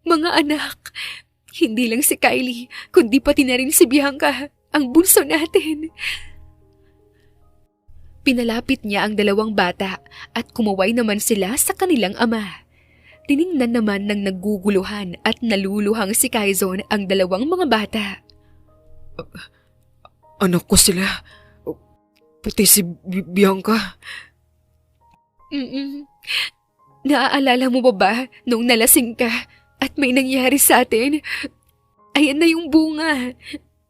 Mga anak. Hindi lang si Kylie, kundi pati na rin si Bianca, ang bunso natin. Pinalapit niya ang 2 bata at kumaway naman sila sa kanilang ama. Tiningnan naman ng naguguluhan at naluluhang si Kaizon ang 2 mga bata. Anak ko sila. Pati si Bianca. Naaalala mo ba nung nalasing ka at may nangyari sa atin? Ayan na yung bunga.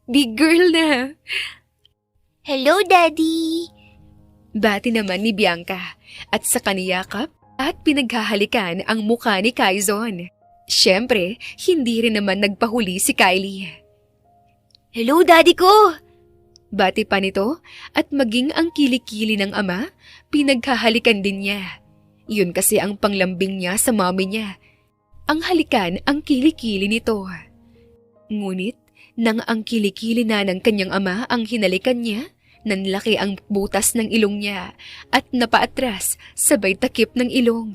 Big girl na. Hello, Daddy! Bati naman ni Bianca at sa kaniyakap at pinaghahalikan ang mukha ni Kaizon. Siyempre, hindi rin naman nagpahuli si Kylie. Hello, Daddy ko! Bati pa nito at maging ang kilikili ng ama, pinaghahalikan din niya. Yun kasi ang panglambing niya sa mommy niya. Ang halikan ang kilikili nito. Ngunit, nang ang kilikili na ng kanyang ama ang hinalikan niya, nanlaki ang butas ng ilong niya at napaatras sabay takip ng ilong.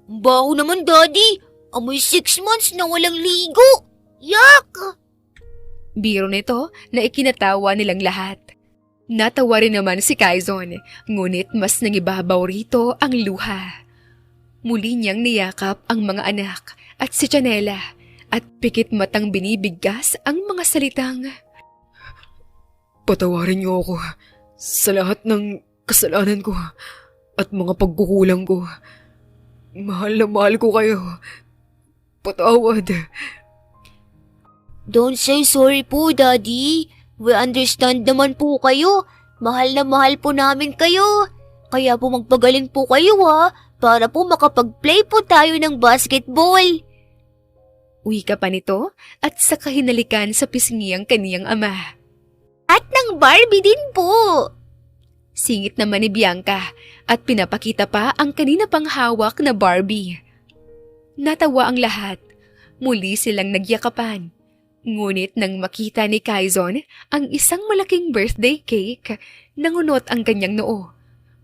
Baho naman, Daddy! Amoy 6 months na walang ligo! Yak! Biro nito na ikinatawa nilang lahat. Natawa rin naman si Kaizon, ngunit mas nangibabaw rito ang luha. Muli niyang niyakap ang mga anak at si Chanela at pikit matang binibigkas ang mga salitang, Patawarin niyo ako sa lahat ng kasalanan ko at mga pagkukulang ko. Mahal na mahal ko kayo. Patawad. Don't say sorry po, Daddy. We understand naman po kayo. Mahal na mahal po namin kayo. Kaya po magpagaling po kayo para po makapag-play po tayo ng basketball. wika pa nito at sa kahinalikan sa pisngi ang kaniyang ama. At ng Barbie din po. Singit naman ni Bianca at pinapakita pa ang kanina pang hawak na Barbie. Natawa ang lahat. Muli silang nagyakapan. Ngunit nang makita ni Kaizon ang isang malaking birthday cake, nangunot ang kanyang noo.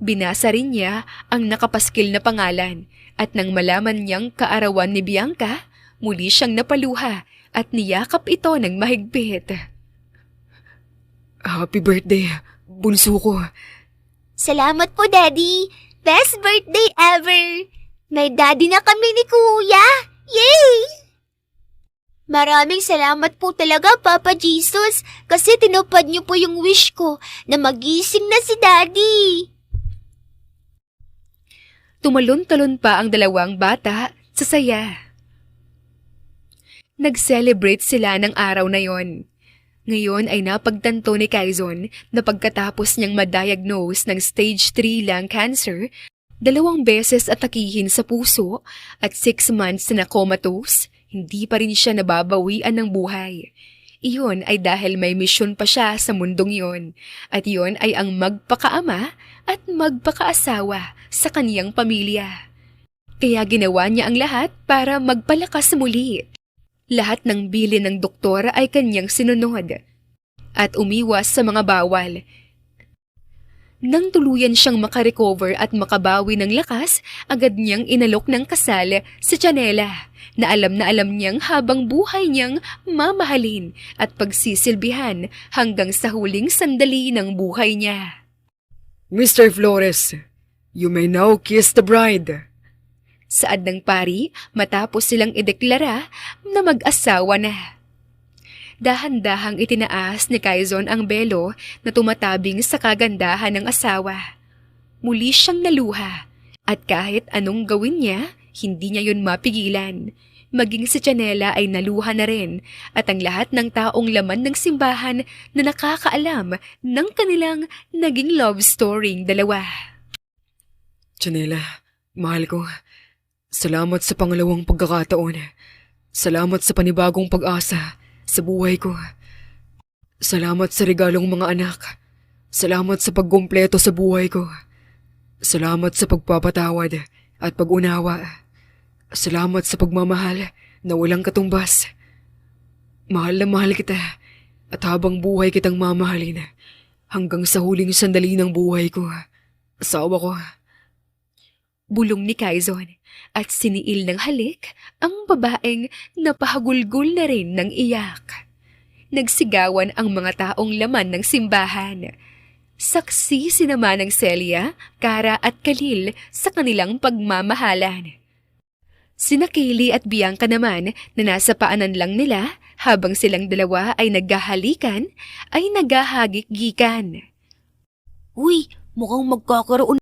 Binasa rin niya ang nakapaskil na pangalan At nang malaman niyang kaarawan ni Bianca, muli siyang napaluha at niyakap ito ng mahigpit. Happy birthday, bunso ko. Salamat po, Daddy. Best birthday ever. May daddy na kami ni Kuya. Yay! Maraming salamat po talaga, Papa Jesus, kasi tinupad niyo po yung wish ko na magising na si Daddy. Tumalon-talon pa ang dalawang bata sa saya. Nag-celebrate sila ng araw na yon. Ngayon ay napagtanto ni Quezon na pagkatapos niyang ma-diagnose ng stage 3 lung cancer, 2 beses atakihin sa puso at 6 months na comatose, hindi pa rin siya nababawian ng buhay. Iyon ay dahil may misyon pa siya sa mundong yon, at iyon ay ang magpakaama at magpakaasawa sa kaniyang pamilya. Kaya ginawa niya ang lahat para magpalakas muli. Lahat ng bilin ng doktor ay kanyang sinunod at umiwas sa mga bawal. Nang tuluyan siyang makarecover at makabawi ng lakas, agad niyang inalok ng kasal si Chanela na alam niyang habang buhay niyang mamahalin at pagsisilbihan hanggang sa huling sandali ng buhay niya. Mr. Flores, you may now kiss the bride. Saad ng pari matapos silang ideklara na mag-asawa na. Dahan-dahang itinaas ni Quezon ang belo na tumatabing sa kagandahan ng asawa. Muli siyang naluha at kahit anong gawin niya, hindi niya yun mapigilan. Maging si Chanela ay naluha na rin at ang lahat ng taong laman ng simbahan na nakakaalam ng kanilang naging love storying dalawa. Chanela, mahal ko. Salamat sa pangalawang pagkakataon. Salamat sa panibagong pag-asa sa buhay ko. Salamat sa regalong mga anak. Salamat sa pagkumpleto sa buhay ko. Salamat sa pagpapatawad at pag-unawa. Salamat sa pagmamahal na walang katumbas. Mahal na mahal kita at habang buhay kitang mamahalin hanggang sa huling sandali ng buhay ko. Asawa ko. Bulong ni Quezon at siniil ng halik ang babaeng napahagulgol na rin ng iyak. Nagsigawan ang mga taong laman ng simbahan. Saksi si naman ng Celia, Cara at Khalil sa kanilang pagmamahalan. Sina Kaylee at Bianca naman na nasa paanan lang nila habang silang dalawa ay naghahalikan ay naghahagik-gikan. Uy, mukhang magkakaroon